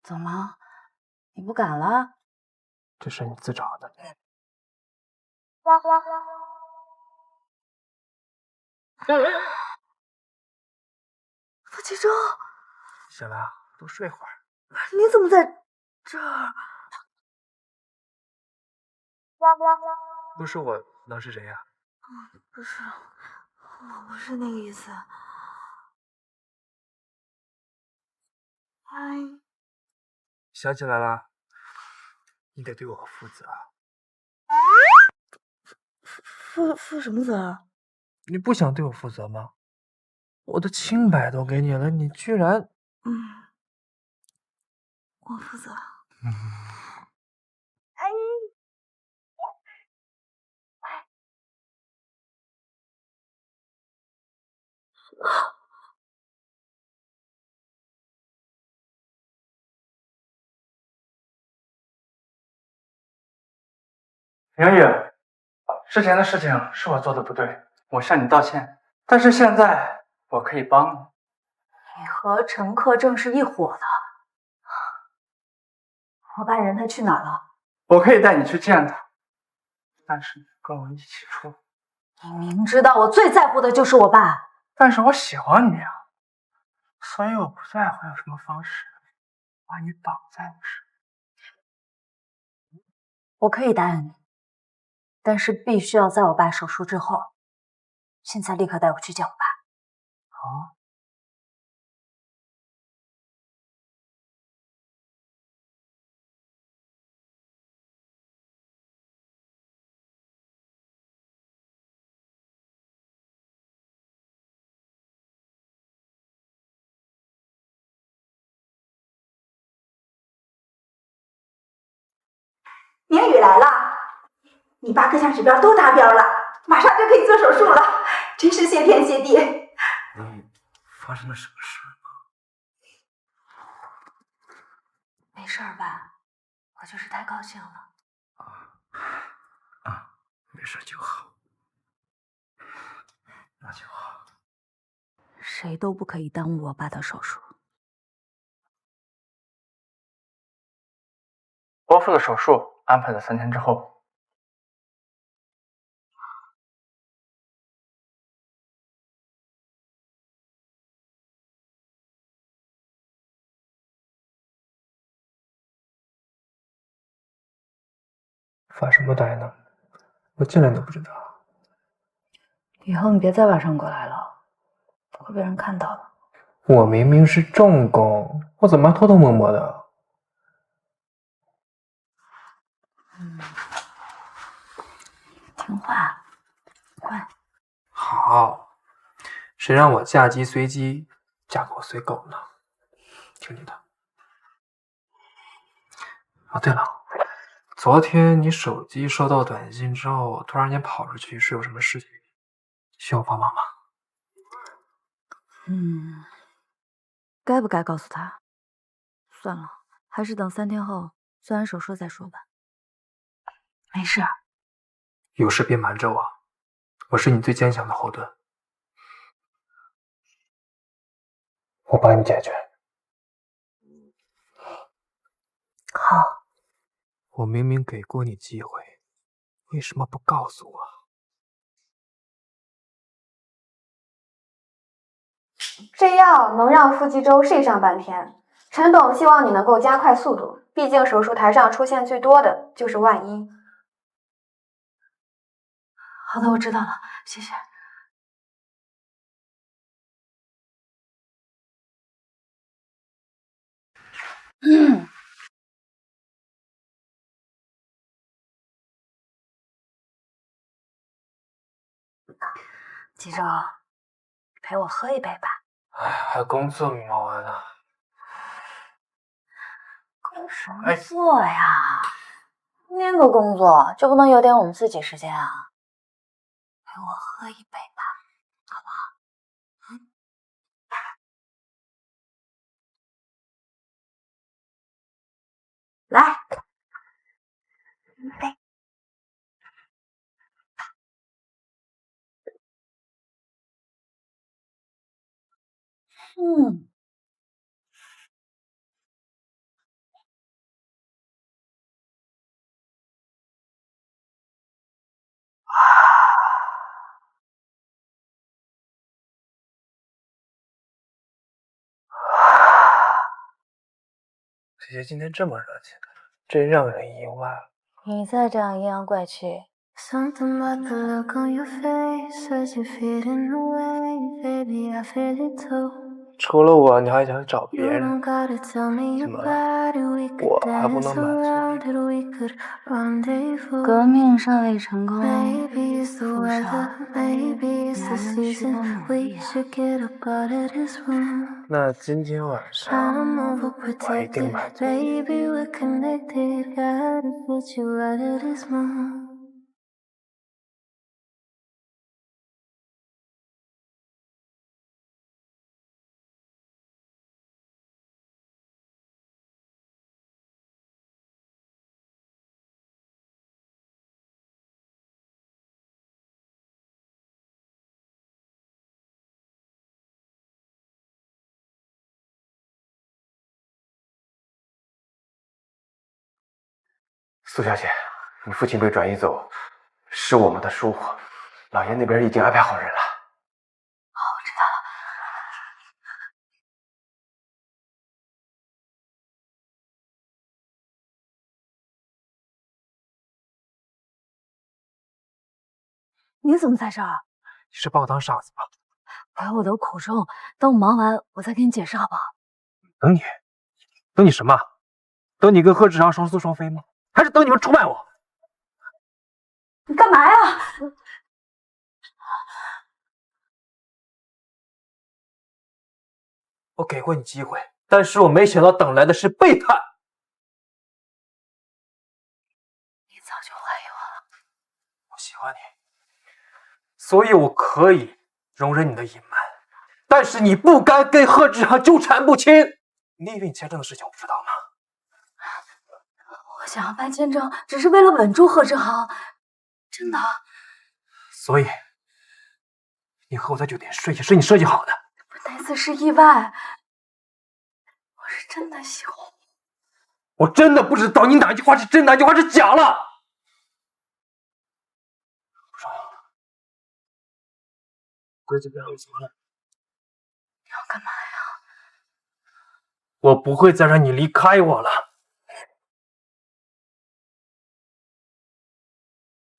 怎么，你不敢了？这是你自找的。傅继洲，行了，多睡会儿。你怎么在这儿？不是我，能是谁呀？不是，我不是那个意思。嗨，想起来了，你得对我负责。负什么责？你不想对我负责吗？我的清白都给你了，你居然……我负责。明宇，之前的事情是我做的不对，我向你道歉。但是现在我可以帮你。你和陈克正是一伙的。我爸人他去哪儿了？我可以带你去见他，但是你跟我一起出。你明知道我最在乎的就是我爸，但是我喜欢你啊，所以我不在乎用什么方式把你绑在我身上。我可以答应你，但是必须要在我爸手术之后。现在立刻带我去见我爸。好。明宇来了，你爸各项指标都达标了，马上就可以做手术了，真是谢天谢地。你发生了什么事吗？没事儿吧？我就是太高兴了。没事就好，那就好。谁都不可以耽误我爸的手术。伯父的手术安排在3天之后。发什么呆呢？我进来都不知道。以后你别在晚上过来了，会被人看到的。我明明是重工，我怎么偷偷摸摸的？听话，乖。好，谁让我嫁鸡随鸡，嫁狗随狗呢？听你的。哦，对了，昨天你手机收到短信之后，突然间跑出去，是有什么事情需要我帮忙吗？该不该告诉他？算了，还是等3天后做完手术再说吧。没事。有事别瞒着我，我是你最坚强的后盾，我帮你解决。好。我明明给过你机会，为什么不告诉我？这药能让腹肌周睡上半天。陈董希望你能够加快速度，毕竟手术台上出现最多的就是万一。好的，我知道了，谢谢。季周，陪我喝一杯吧。哎，还工作没忙完呢。工什么作呀？天天都工作，就不能有点我们自己时间啊？陪我喝一杯吧，好不好？来，一杯。姐姐今天这么热情，真让人意外了。你再这样阴阳怪气， Something about the look on your face as you're fading away, baby, I feel it too. 除了我，你还想找别 You 人？ don't gotta tell me 怎么 about it, we 我 could 还不 dance 能满足 around it, we could rendezvous. 革命尚未成功， Maybe it's the 父 weather, 少， maybe 你 it's 还 the 能需多 season. 努 We 力啊！ should get up out of this room. 那今天晚上 I'm 我一定 overprotected, 满足。 baby, we're connected. Gotta put you out of this mood. 苏小姐，你父亲被转移走，是我们的疏忽，老爷那边已经安排好人了。你怎么在这儿？你是把我当傻子吧？我有我的苦衷，等我忙完，我再给你解释，好不好？等你？等你什么？等你跟贺志航双宿双飞吗？还是等你们出卖我？你干嘛呀？我给过你机会，但是我没想到等来的是背叛。你早就怀疑我了。我喜欢你，所以我可以容忍你的隐瞒，但是你不该跟贺志航纠缠不清。你以为你签证的事情我不知道吗？我想要办签证，只是为了稳住贺志航，真的。所以你和我在酒店睡也是你设计好的。那次是意外，我是真的喜欢你。我真的不知道你哪句话是真，哪句话是假了。不重要了，规矩不要走了。你要干嘛呀？我不会再让你离开我了。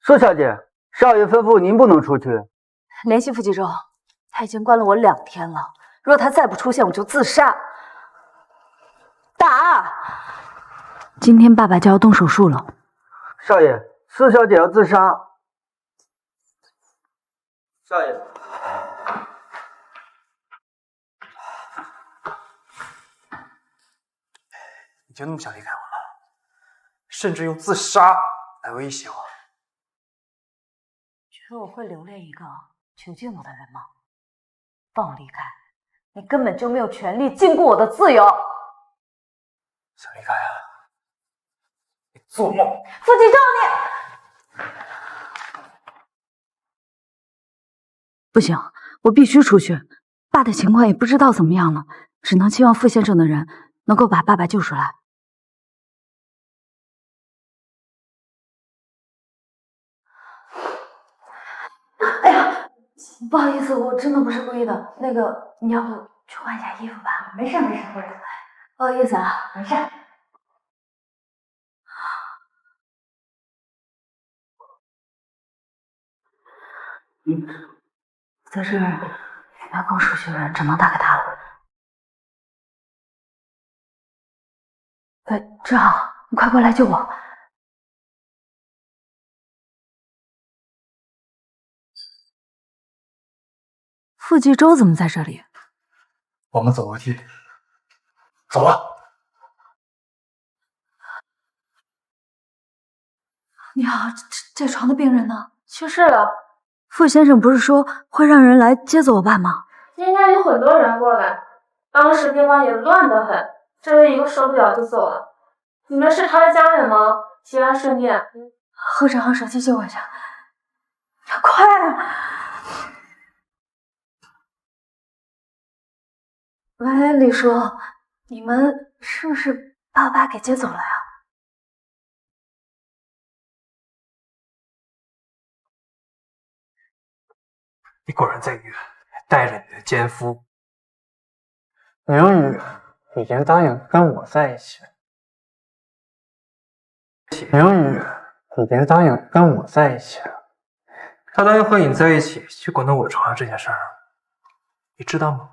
苏小姐，少爷吩咐您不能出去。联系傅继洲，他已经关了我2天了。如果他再不出现，我就自杀。打！今天爸爸就要动手术了。少爷，苏小姐要自杀。少爷，你就那么想离开我了？甚至用自杀来威胁我？觉得我会留恋一个囚禁我的人吗？放我离开！你根本就没有权利禁锢我的自由。想离开啊？你做梦！傅继洲，你不行，我必须出去。爸的情况也不知道怎么样了，只能期望傅先生的人能够把爸爸救出来。哎呀，不好意思，我真的不是故意的。那个，你要不去换一下衣服吧？没事没事，不好意思啊，没事。则是员工数据人只能打给他了。志豪，你快过来救我！傅继洲怎么在这里？我们走楼梯。走了。你好，这床的病人呢？去世了。傅先生不是说会让人来接走我爸吗？今天有很多人过来，当时地方也乱得很，这位一个受不了就走了。你们是他的家人吗？节哀顺变。贺志航，手机借我一下，快啊！喂，李叔，你们是不是把我爸给接走了呀？你果然在医院带着你的奸夫。明宇已经答应跟我在一起。明宇你别答应跟我在一起，他答应和你在一起，去滚到我床上这件事儿，你知道吗？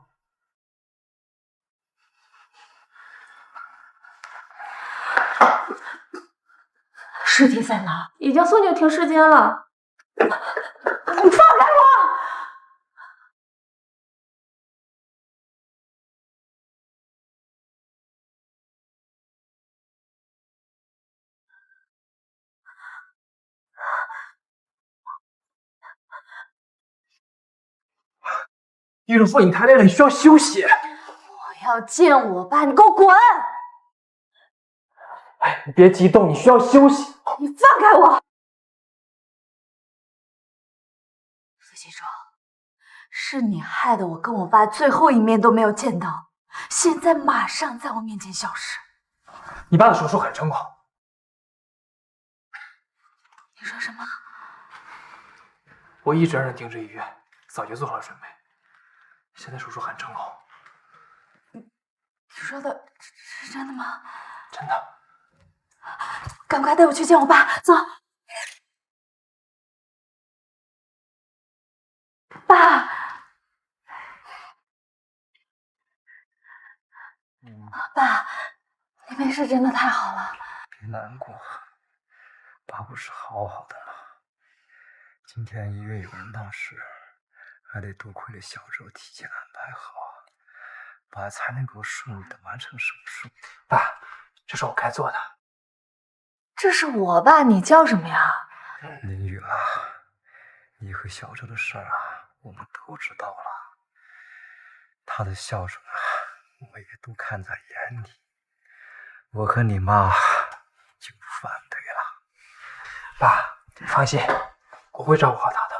尸体在哪？已经送进停尸间了。你放开我！医生说你太累了，你需要休息。我要见我爸，你给我滚！哎，你别激动，你需要休息。你放开我！傅继忠，是你害得我跟我爸最后一面都没有见到，现在马上在我面前消失。你爸的手术很成功。你说什么？我一直让人盯着医院，早就做好了准备。现在手术很成功。你说的是真的吗？真的。赶快带我去见我爸，走。爸，爸，你没事真的太好了。别难过，爸不是好好的吗？今天医院有人闹事，还得多亏了小周提前安排好，爸才能够顺利的完成手术。爸，这是我该做的。这是我爸，你叫什么呀？林雨啊，你和小周的事儿啊，我们都知道了。他的孝顺啊，我也都看在眼里。我和你妈就不反对了。爸，你放心，我会照顾好他的。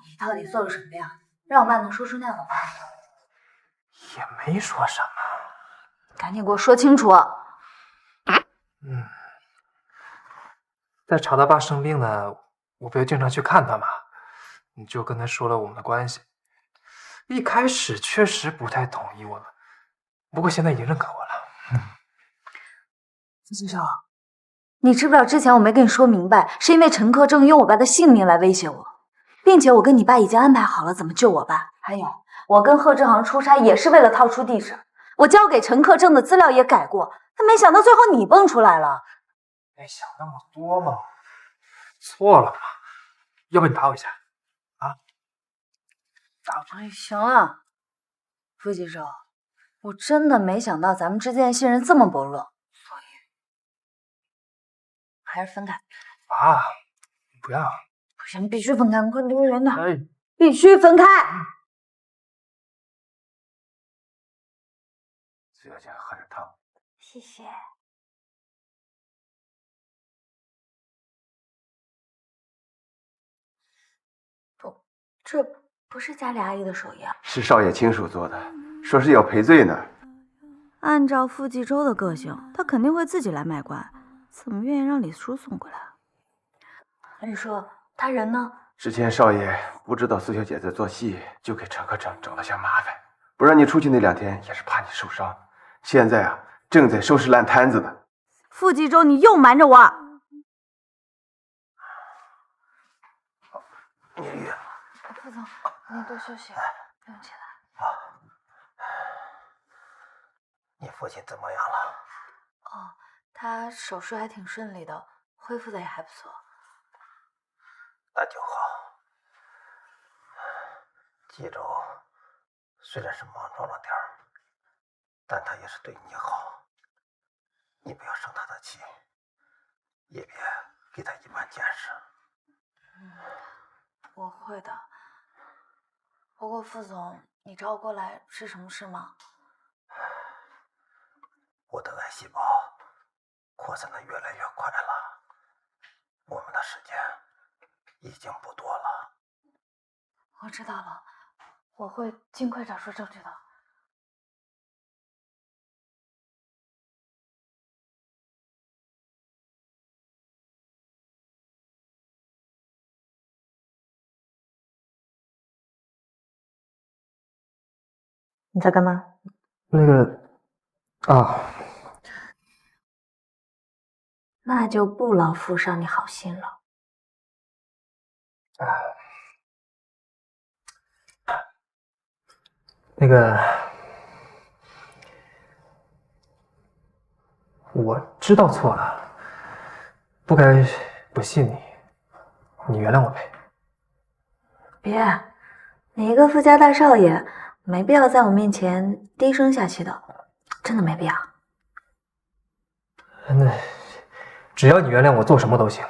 你到底做了什么呀？让我爸能说出那样的话？也没说什么。赶紧给我说清楚。在查他爸生病呢，我不要经常去看他嘛，你就跟他说了我们的关系。一开始确实不太同意我们，不过现在已经认可我了。傅先生，你知不知道之前我没跟你说明白，是因为陈克正用我爸的性命来威胁我，并且我跟你爸已经安排好了怎么救我爸。还有，我跟贺志航出差也是为了套出地址，我交给陈克正的资料也改过，但没想到最后你蹦出来了。没想那么多嘛，错了嘛，要不你打我一下啊？哎，行了，傅继寿，我真的没想到咱们之间的信任这么薄弱，所以还是分开。啊，不要！不行，必须分开，快离我远点！哎，必须分开！苏小姐喝点汤。谢谢。这不是家里阿姨的手艺啊？是少爷亲手做的，说是要赔罪呢。按照傅继周的个性，他肯定会自己来卖乖，怎么愿意让李叔送过来？李叔，他人呢？之前少爷不知道苏小姐在做戏，就给陈科长找了下麻烦，不让你出去那2天也是怕你受伤。现在啊，正在收拾烂摊子呢。傅继周，你又瞒着我！副总，你多休息，不用起来。你父亲怎么样了？哦，他手术还挺顺利的，恢复的也还不错。那就好。冀州虽然是莽撞了点儿，但他也是对你好，你不要生他的气，也别给他一般见识。我会的。不过副总，你找我过来是什么事吗？我的癌细胞扩散的越来越快了，我们的时间已经不多了。我知道了，我会尽快找出证据的。你在干嘛？那个啊，那就不劳负伤你好心了。那个，我知道错了，不该不信你，你原谅我呗。别，你一个富家大少爷，没必要在我面前低声下气的，真的没必要。那只要你原谅我，做什么都行。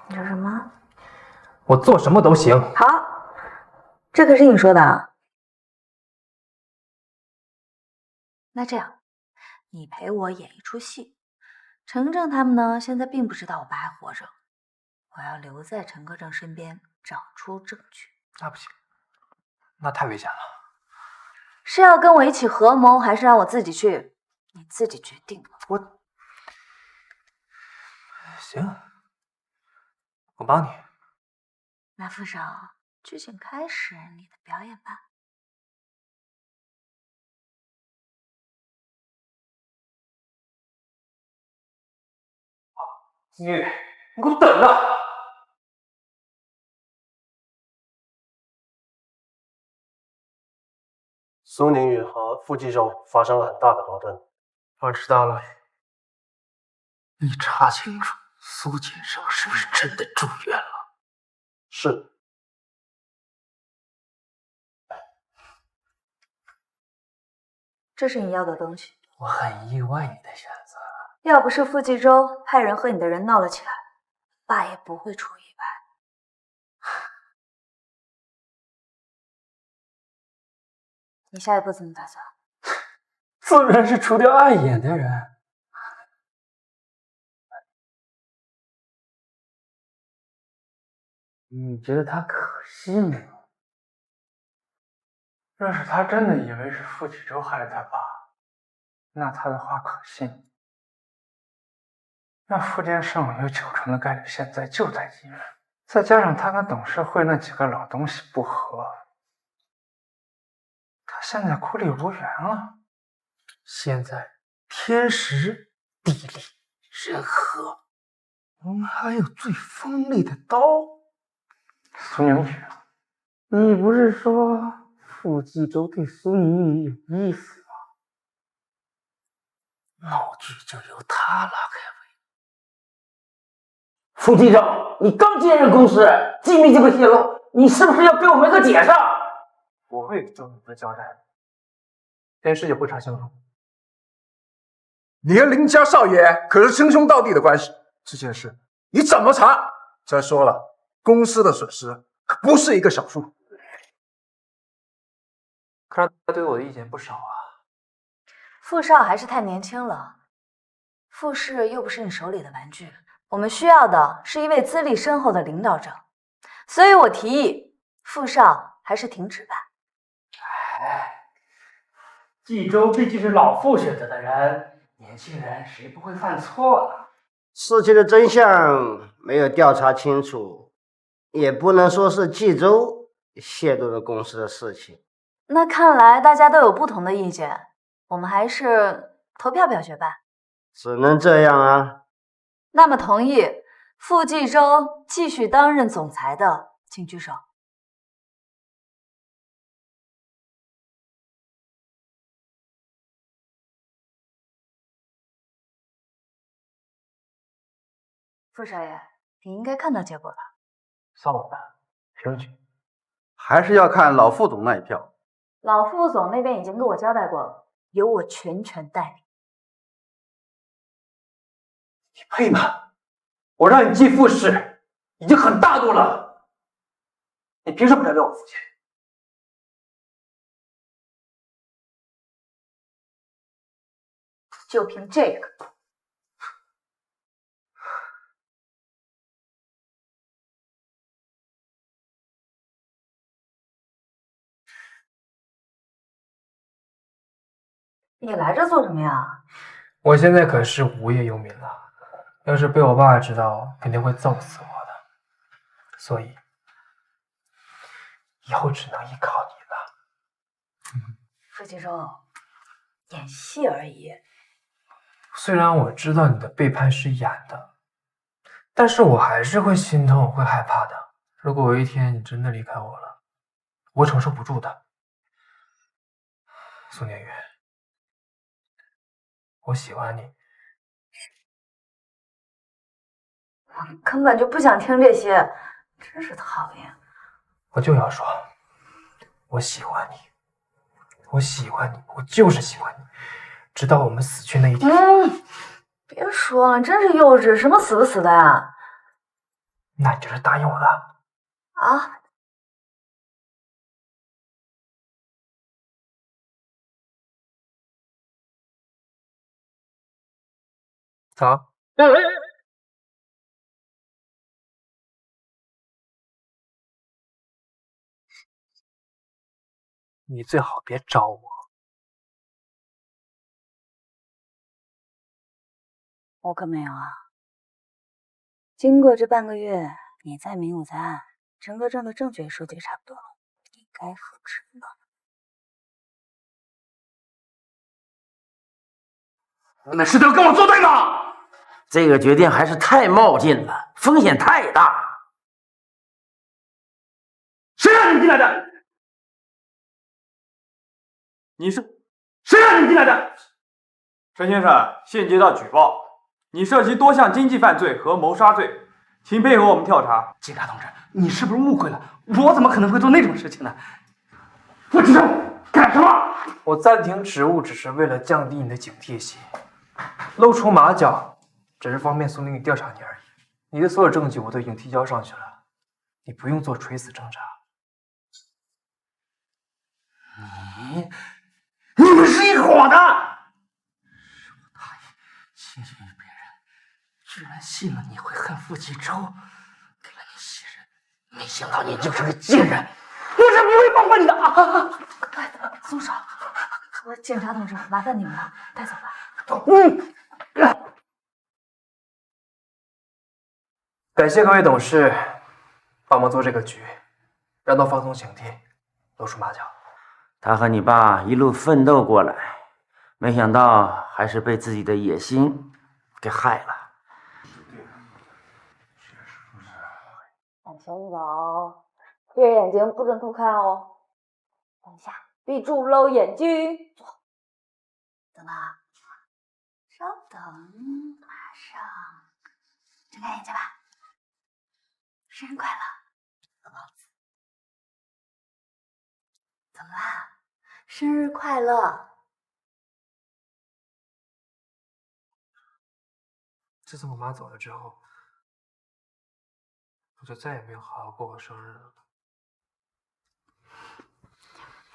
你说什么？我做什么都行。好，这可是你说的啊。那这样，你陪我演一出戏。程正他们呢，现在并不知道我爸还活着，我要留在陈科正身边，找出证据。那不行，那太危险了。是要跟我一起合谋，还是让我自己去？你自己决定。行，我帮你。那傅少，剧情开始，你的表演吧。你给我等着！苏宁宇和傅继洲发生了很大的矛盾。我知道了，你查清楚苏锦生是不是真的住院了？是。这是你要的东西。我很意外你的选择。要不是傅继洲派人和你的人闹了起来，爸也不会出意外。你下一步怎么打算？自然是除掉碍眼的人。你觉得他可信吗？要是他真的以为是傅启洲害他爸，那他的话可信。那傅建胜有90%的概率现在就在医院，再加上他跟董事会那几个老东西不和，他现在孤立无援了。现在天时地利人和，我们还有最锋利的刀。苏宁宇，你不是说傅继洲对苏宁宇有意思吗？闹剧就由他拉开。傅继洲，你刚接任公司，机密就被泄露，你是不是要给我们个解释？我会给你们交代的，电视也不查清楚。你和林家少爷可是称兄道弟的关系，这件事你怎么查？再说了，公司的损失可不是一个小数。看来他对我的意见不少啊。傅少还是太年轻了，傅氏又不是你手里的玩具。我们需要的是一位资历深厚的领导者，所以我提议傅少还是停止吧。冀州毕竟是老傅选择的人，年轻人谁不会犯错呢？事情的真相没有调查清楚，也不能说是冀州泄露了公司的事情。那看来大家都有不同的意见，我们还是投票表决吧。只能这样啊。那么同意傅继洲继续担任总裁的，请举手。傅少爷，你应该看到结果了。算我的，平局。还是要看老傅总那一票。老傅总那边已经跟我交代过了，由我全权代理。你配吗？我让你进傅氏，已经很大度了，你凭什么代表我父亲？就凭这个？你来这做什么呀？我现在可是无业游民了。要是被我爸知道，肯定会揍死我的。所以，以后只能依靠你了。傅继洲，演戏而已，虽然我知道你的背叛是演的，但是我还是会心痛，会害怕的。如果有一天你真的离开我了，我承受不住的。苏念云，我喜欢你。我根本就不想听这些，真是讨厌。我就要说，我喜欢你，我喜欢你，我就是喜欢你，直到我们死去那一天。别说了，真是幼稚，什么死不死的呀？那你就是答应我的啊？走。你最好别找我。我可没有啊。经过这半个月，你在明我在暗，整个证的证据数据差不多了，你该复职了。你们是都跟我作对吗？这个决定还是太冒进了，风险太大。谁让你进来的？谁让你进来的？陈先生，现接到举报，你涉及多项经济犯罪和谋杀罪，请配合我们调查。警察同志，你是不是误会了？我怎么可能会做那种事情呢？副局长，干什么？我暂停职务只是为了降低你的警惕心，露出马脚只是方便苏宁宇调查你而已。你的所有证据我都已经提交上去了，你不用做垂死挣扎。你们是一伙的！是我大意，轻信于别人，居然信了你会恨傅继周，给了你信任，没想到你就是个贱人！我是不会放过你的啊！松手！警察同志，麻烦你们了，带走吧。感谢各位董事帮忙做这个局，让他放松警惕，露出马脚。他和你爸一路奋斗过来，没想到还是被自己的野心给害了。往前走，闭着眼睛，不准偷看哦。等一下，闭住喽眼睛。坐。等等，稍等，马上。睁开眼睛吧。生日快乐，老子。怎么啦？生日快乐！自从我妈走了之后，我就再也没有好好过过生日了。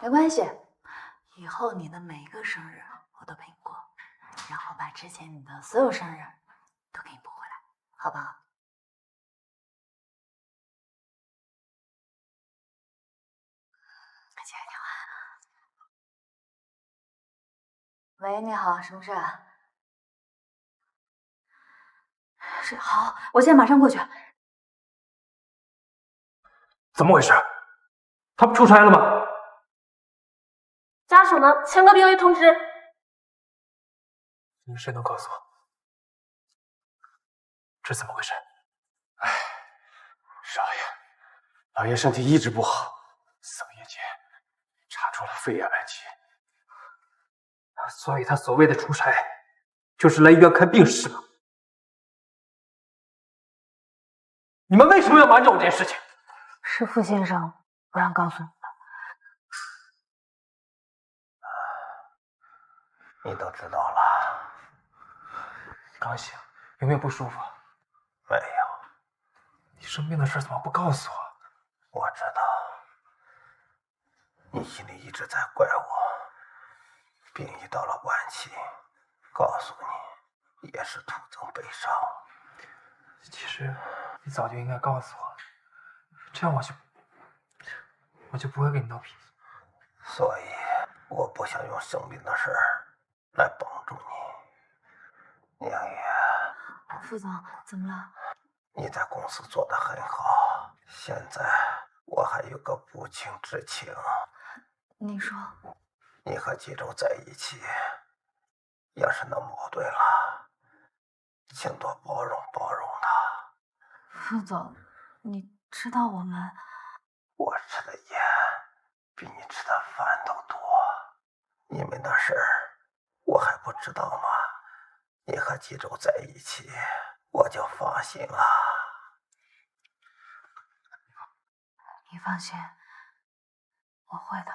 没关系，以后你的每一个生日我都陪你过，然后把之前你的所有生日都给你补回来，好不好？接个电话。喂，你好，什么事啊？是好，我现在马上过去。怎么回事？他不出差了吗？家属呢？签个病危通知。你们谁能告诉我，这怎么回事？哎，少爷，老爷身体一直不好，3个月前查出了肺癌晚期。所以他所谓的出差，就是来医院看病是吗？你们为什么要瞒着我这件事情？是傅先生不让告诉你的。你都知道了。刚醒，有没有不舒服？没有。你生病的事怎么不告诉我？我知道，你心里一直在怪我。病已到了晚期，告诉你也是徒增悲伤。其实你早就应该告诉我，这样我就不会跟你闹脾气。所以我不想用生病的事来帮助你。宁宇，傅总，怎么了？你在公司做得很好，现在我还有个不情之请。你说。你和季州在一起，要是能谋对了，请多包容包容他。副总，你知道我们……我吃的盐比你吃的饭都多，你们的事儿我还不知道吗？你和季州在一起，我就放心了。你放心，我会的。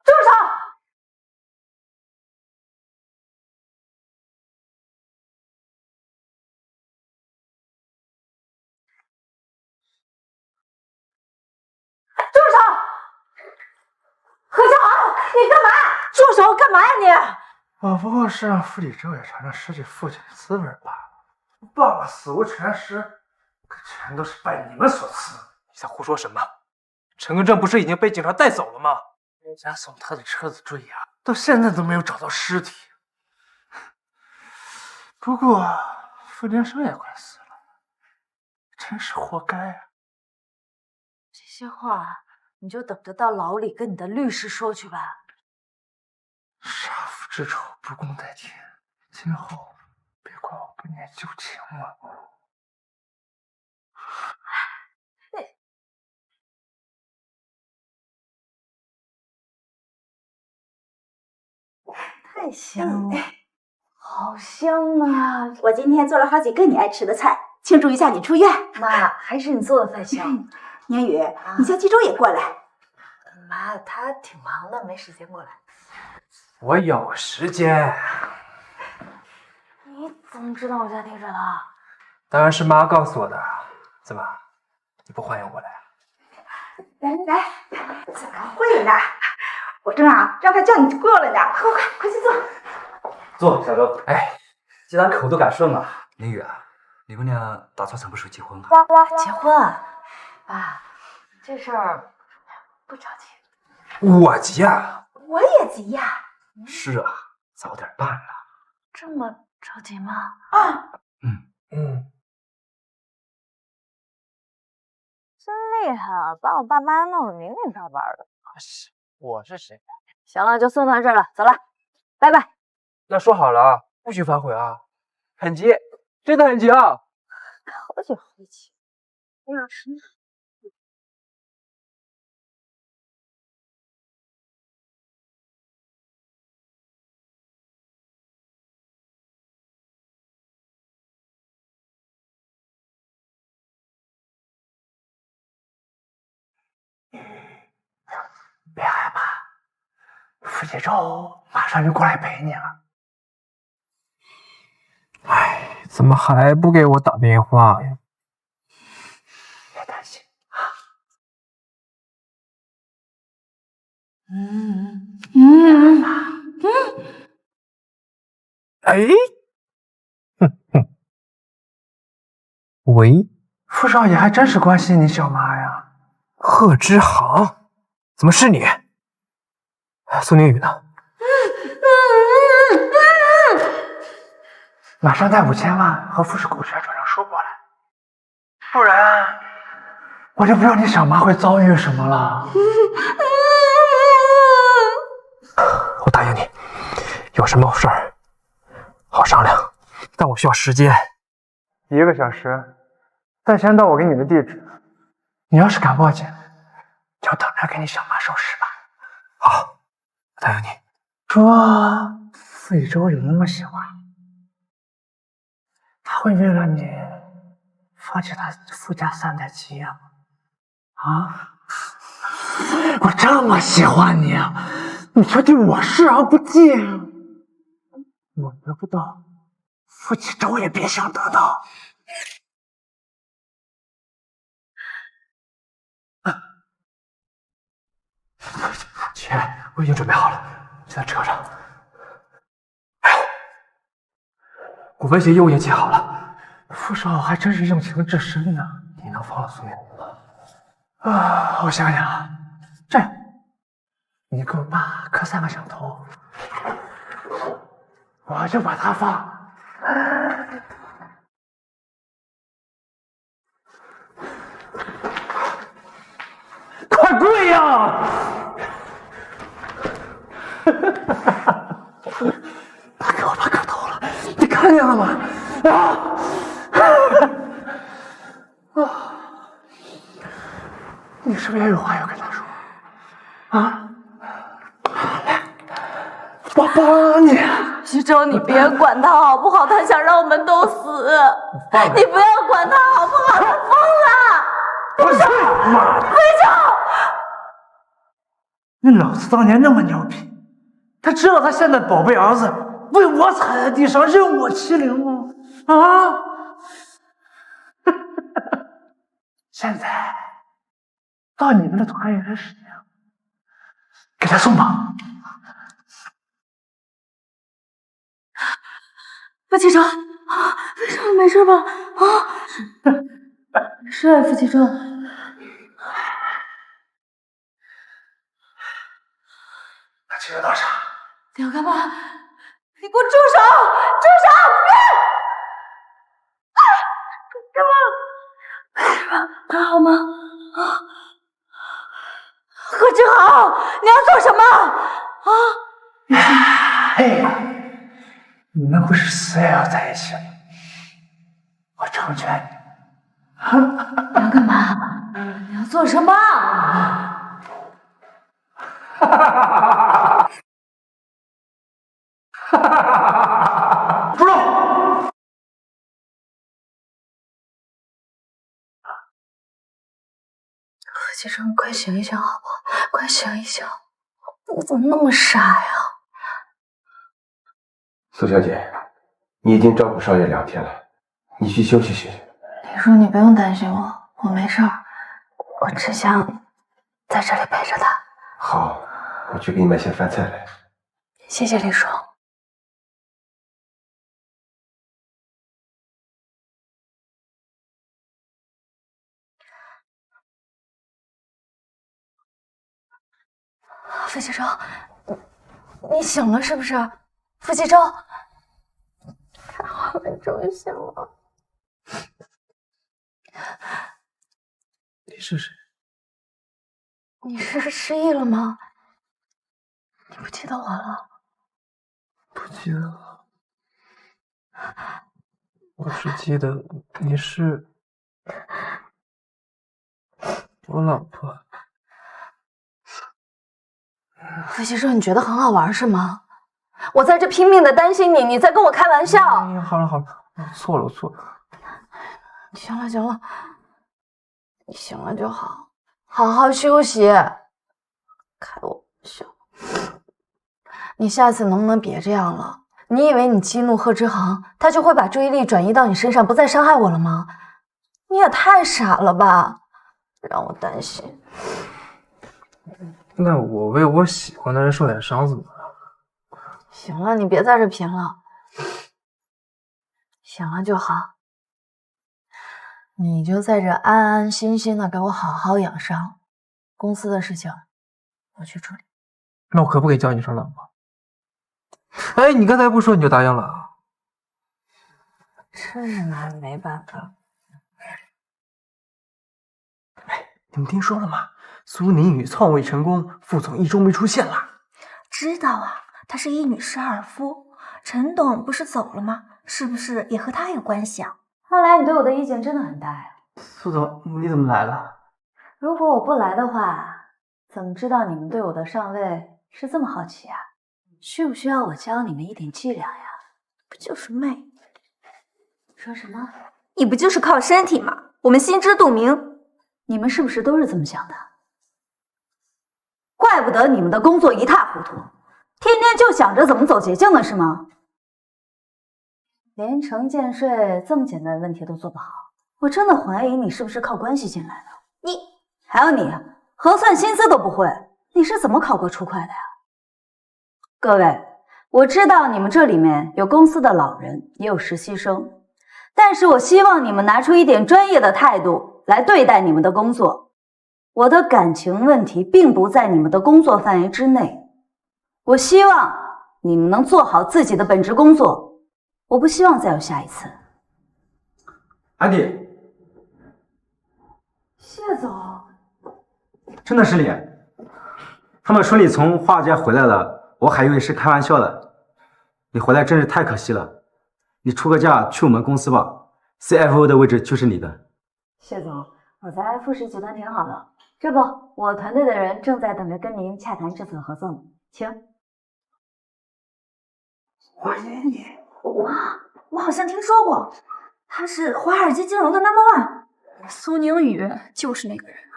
住手！住手！何小航，你干嘛？住手！干嘛呀你？我不过是让傅礼周也尝尝失去父亲的滋味罢了。爸爸死无全尸，可全都是拜你们所赐。你在胡说什么？陈根正不是已经被警察带走了吗？人家送他的车子追啊，到现在都没有找到尸体。不过傅天生也快死了，真是活该啊！这些话你就等着到牢里跟你的律师说去吧。杀父之仇不共戴天，今后别怪我不念旧情了。太香了，好香啊！我今天做了好几个你爱吃的菜，庆祝一下你出院。妈，还是你做的饭香。年宇，你叫季州也过来。妈，他挺忙的，没时间过来。我有时间。你怎么知道我家地址的？当然是妈告诉我的。怎么，你不欢迎我来？来，怎么会呢？我正让他叫你过来呢，快去坐。坐，小周。哎，既然口都改顺了，宁宇啊，你们俩打算什么时候结婚啊？结婚啊？爸，这事儿不着急。我急啊！我也急呀。是啊，早点办了。这么着急吗？啊，真厉害啊，把我爸妈弄得明明白白的。我是谁？行了，就送到这儿了，走了，拜拜。那说好了，不许反悔啊！很急，真的很急啊！好久没急，我要吃呢。别害怕，傅季州马上就过来陪你了。哎，怎么还不给我打电话呀？别担心啊。哎，喂，傅少爷还真是关心你小妈呀。贺知航，怎么是你？苏宁宇呢？马上带5000万和富士股权转让书过来，不然我就不知道你小妈会遭遇什么了。我答应你，有什么事儿好商量，但我需要时间。1个小时，再先到我给你的地址。你要是敢报警，就等着给你小妈收尸吧。好，我答应你。说傅宇洲有那么喜欢你，他会为了你放弃他傅家3代基业吗？啊！我这么喜欢你，你却对我视而不见。我得不到，傅启洲也别想得到。钱我已经准备好了，就在车上。股份协议我也签好了。傅少还真是用情至深呢。你能放了苏明吗？啊，我想想，这样，你给我爸磕3个响头，我就把他放。他给我把狗偷了，你看见了吗？你是不是也有话要跟他说？啊？来，我帮你。徐州，你别管他好不好？他想让我们都死，你不要管他好不好？他疯了！不是，妈的！飞州，你老子当年那么牛逼，他知道他现在宝贝儿子为我踩在地上，任我欺凌吗？啊！现在到你们的团圆时间，给他送吧。傅启成，为什么没事吧？没事，傅启成。他去了大厦。你要干嘛？你给我住手！住手！别！还好吗？何志豪，你要做什么？嘿。你们不是死也要在一起吗？我成全你。你要干嘛？你要做什么？住手！何启成，快醒一醒好不好？快醒一醒！你怎么那么傻呀？苏小姐，你已经照顾少爷2天了，你去休息休息。李叔，你不用担心我，我没事儿，我只想在这里陪着他。好，我去给你买些饭菜来。谢谢李叔。傅启成，你醒了是不是？傅启成，太好了，你终于醒了。你是谁？你是失忆了吗？你不记得我了？不记得了。我只记得你是我老婆。傅启成，你觉得很好玩是吗？我在这拼命的担心你，你在跟我开玩笑。好了好了，我错了我错了。行了行了，你醒了就好，好好休息。开我玩笑，你下次能不能别这样了？你以为你激怒贺之航，他就会把注意力转移到你身上，不再伤害我了吗？你也太傻了吧，让我担心。那我为我喜欢的人受点伤怎么了？行了，你别在这贫了，醒了就好。你就在这安安心心的给我好好养伤，公司的事情我去处理。那我可不可以叫你声老婆？哎，你刚才不说你就答应了？这拿没办法。你们听说了吗？苏宁宇篡位成功，副总1周没出现了。知道啊，他是一女失二夫。陈董不是走了吗？是不是也和他有关系啊？看来你对我的意见真的很大呀。副总，你怎么来了？如果我不来的话，怎么知道你们对我的上位是这么好奇啊？需不需要我教你们一点伎俩呀？不就是媚？说什么？你不就是靠身体吗？我们心知肚明。你们是不是都是这么想的？怪不得你们的工作一塌糊涂，天天就想着怎么走捷径呢，是吗？连城建税这么简单的问题都做不好，我真的怀疑你是不是靠关系进来的。还有你，核算薪资都不会，你是怎么考过初会的呀？各位，我知道你们这里面有公司的老人，也有实习生，但是我希望你们拿出一点专业的态度来对待你们的工作。我的感情问题并不在你们的工作范围之内，我希望你们能做好自己的本职工作，我不希望再有下一次。安迪，谢总，真的是你？他们说你从华家回来了，我还以为是开玩笑的。你回来真是太可惜了。你出个价去我们公司吧 ，CFO 的位置就是你的。谢总，我在富士集团挺好的，这不，我团队的人正在等着跟您洽谈这次合作呢，请。我好像听说过，他是华尔街金融的 No.1。苏宁宇就是那个人啊！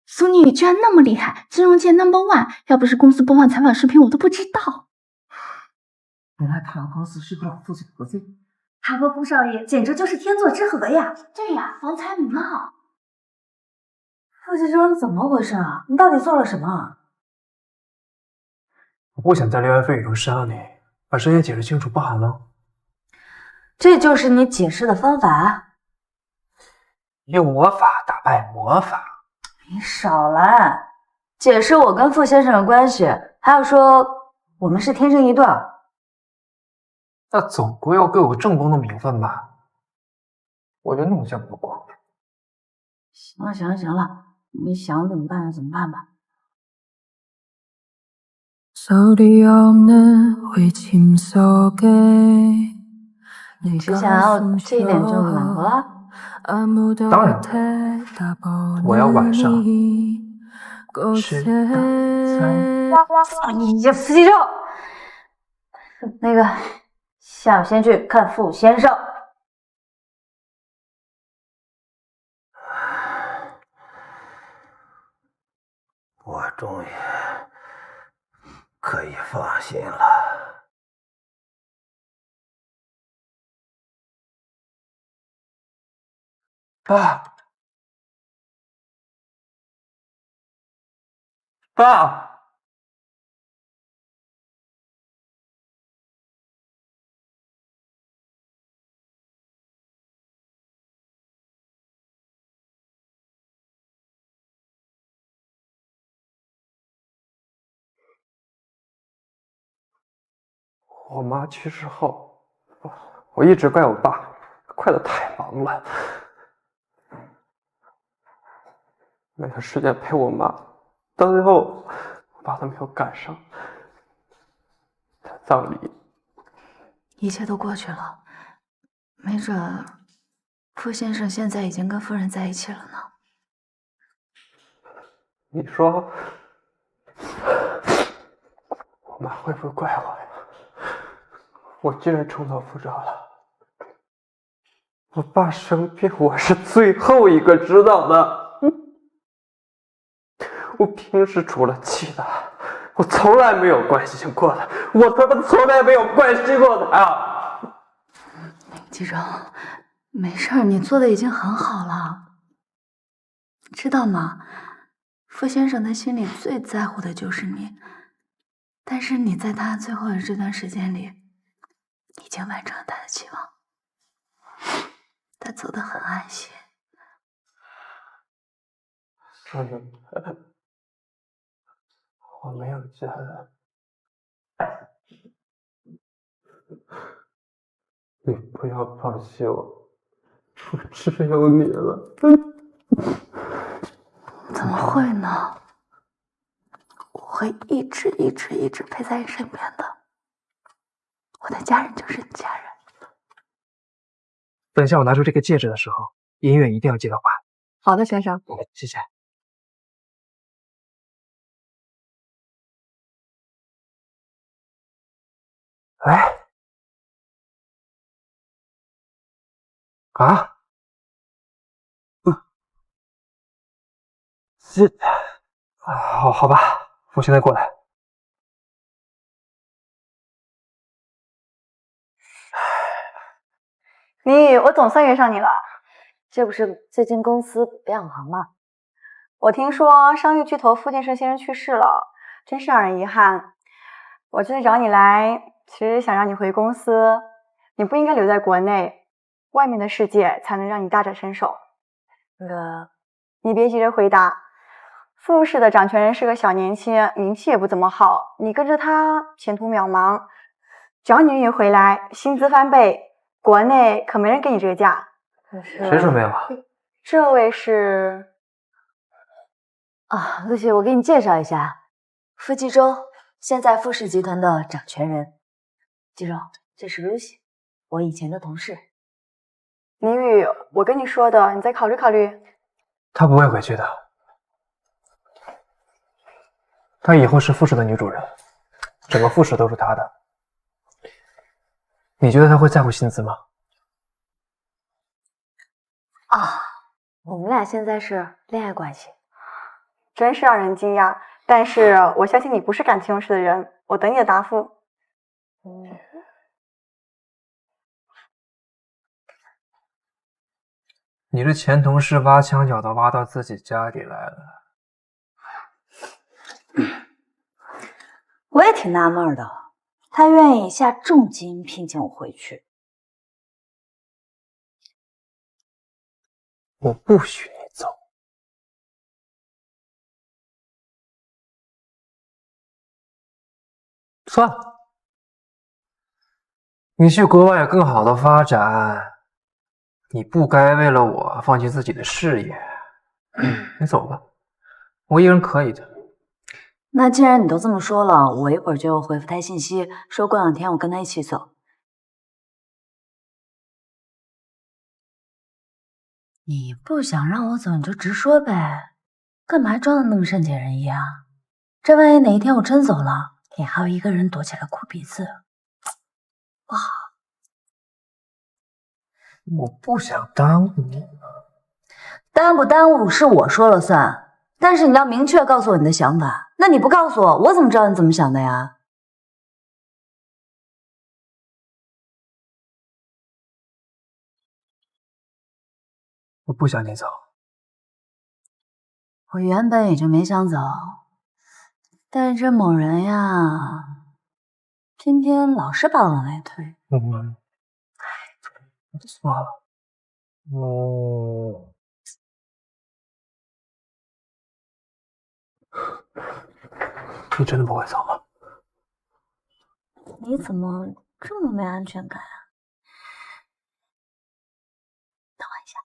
苏宁宇居然那么厉害，金融界 No.1，要不是公司播放采访视频，我都不知道。原来他们公司是和老父亲合作，他和傅少爷简直就是天作之合呀！对呀，郎才女貌。傅继忠，怎么回事啊？你到底做了什么？我不想在流言蜚语中伤了你，把事情解释清楚不好吗？这就是你解释的方法？用魔法打败魔法。你少来！解释我跟傅先生的关系，还要说我们是天生一对。那总归要给我正宫的名分吧？我就弄下不光。行了行了行了，你想怎么办就怎么办吧。你是想要这一点就满足了？当然了，我要晚上吃大餐。你这死记咒！那个，下午先去看傅先生。我终于可以放心了。爸，爸。我妈去世后，我一直怪我爸，怪得太忙了，没有时间陪我妈，到最后我爸都没有赶上，她葬礼。一切都过去了，没准傅先生现在已经跟夫人在一起了呢。你说，我妈会不会怪我呀？我既然重蹈覆辙了，我爸生病，我是最后一个知道的。我平时除了气他，我从来没有关心过他，我他妈从来没有关心过他呀！季柔，没事儿，你做的已经很好了，知道吗？傅先生他心里最在乎的就是你，但是你在他最后的这段时间里，已经完成了他的期望，他走得很安心。说明白，我没有家人，你不要放弃我，我只有你了。怎么会呢？我会一直陪在你身边的。我的家人就是你家人。等下我拿出这个戒指的时候，音乐一定要记得还。好的，先生。谢谢。哎，啊，好吧，我现在过来。林宇，我总算约上你了。这不是最近公司变行吗？我听说商业巨头傅建设先生去世了，真是让人遗憾。我这次找你来，其实想让你回公司，你不应该留在国内，外面的世界才能让你大展身手。你别急着回答。傅氏的掌权人是个小年轻，名气也不怎么好，你跟着他前途渺茫。只要你一回来，薪资翻倍，国内可没人给你这个价。谁准备了？这位是陆姐，我给你介绍一下，傅继忠，现在富氏集团的掌权人。季柔，这是 Lucy， 我以前的同事。宁宇，我跟你说的，你再考虑考虑。她不会回去的，她以后是富氏的女主人，整个富氏都是她的。你觉得她会在乎薪资吗？啊，我们俩现在是恋爱关系。真是让人惊讶，但是我相信你不是感情用事的人，我等你的答复。你这前同事挖墙脚都挖到自己家里来了。我也挺纳闷的，他愿意下重金聘请我回去。我不许你走。算了，你去国外有更好的发展，你不该为了我放弃自己的事业。你走吧，我一个人可以的。那既然你都这么说了，我一会儿就回复他信息，说过2天我跟他一起走。你不想让我走，你就直说呗，干嘛装的那么善解人意啊？这万一哪一天我真走了，你还有一个人躲起来哭鼻子，不好。我不想耽误你。耽不耽误是我说了算，但是你要明确告诉我你的想法。那你不告诉我，我怎么知道你怎么想的呀？我不想你走。我原本也就没想走，但是这某人呀，偏偏老是把我往外推。算了。你真的不会走吗？你怎么这么没安全感啊？等我一下。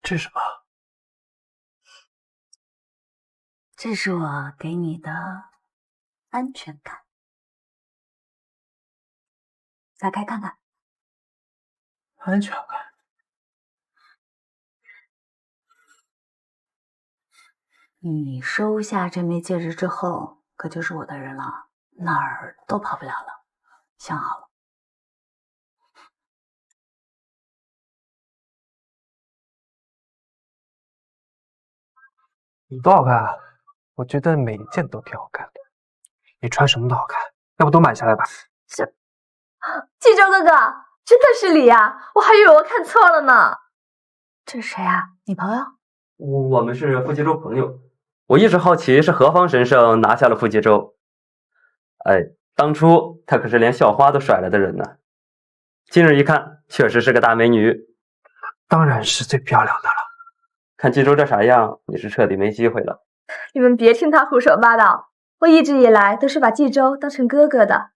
这是什么？这是我给你的安全感，打开看看。安全感。你收下这枚戒指之后，可就是我的人了，哪儿都跑不了了。想好了。你多好看啊！我觉得每一件都挺好看的。你穿什么都好看，要不都买下来吧？冀州哥哥，真的是你呀！我还以为我看错了呢。这是谁啊？你朋友？我们是傅吉州朋友。我一直好奇是何方神圣拿下了傅吉州。哎，当初他可是连校花都甩了的人呢。今日一看，确实是个大美女。当然是最漂亮的了。看冀州这傻样，你是彻底没机会了。你们别听他胡说八道，我一直以来都是把冀州当成哥哥的。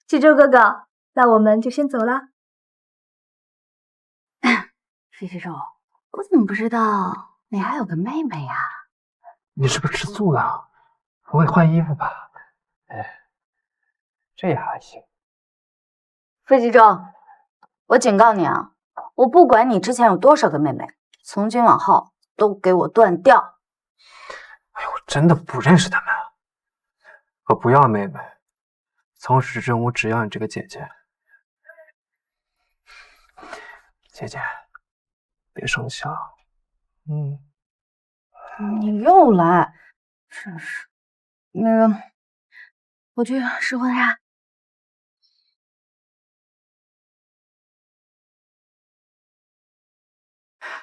冀州哥哥，那我们就先走了。徐冀州，我怎么不知道你还有个妹妹呀？你是不是吃醋了？我给你换衣服吧。哎，这也还行。费冀州，我警告你啊，我不管你之前有多少个妹妹，从今往后都给我断掉。哎呦，我真的不认识他们。我不要妹妹，从始至终我只要你这个姐姐。姐姐，别生气啊。你又来，真是。那个，我去试婚纱。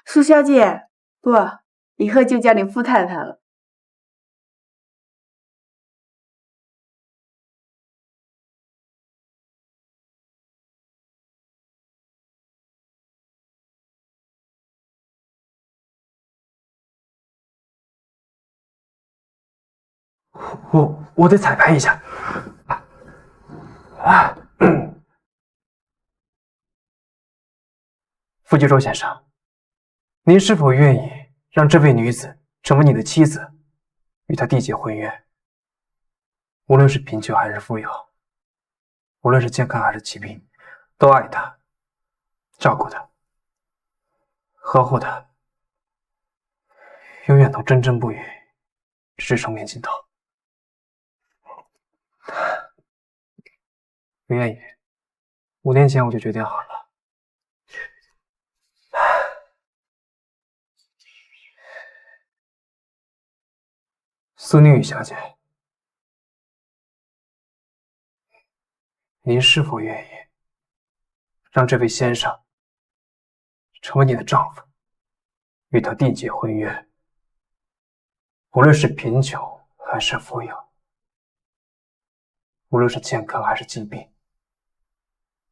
苏小姐，不，以后就叫你傅太太了。我得彩排一下。傅继洲先生，您是否愿意让这位女子成为你的妻子，与她缔结婚约？无论是贫穷还是富有，无论是健康还是疾病，都爱她，照顾她，呵护她，永远都忠贞不渝，直至生命尽头。我愿意，5年前我就决定好了。苏宁宇小姐，您是否愿意让这位先生成为你的丈夫，与他缔结婚约？无论是贫穷还是富有，无论是健康还是疾病，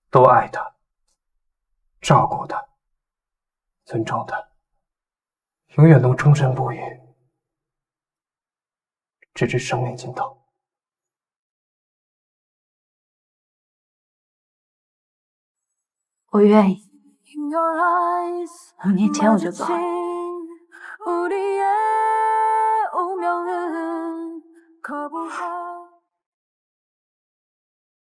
都爱他，照顾他，尊重他，永远都忠贞不渝，直至生命尽头。我愿意。5年前我就做好了。 우리의 운명은 거부할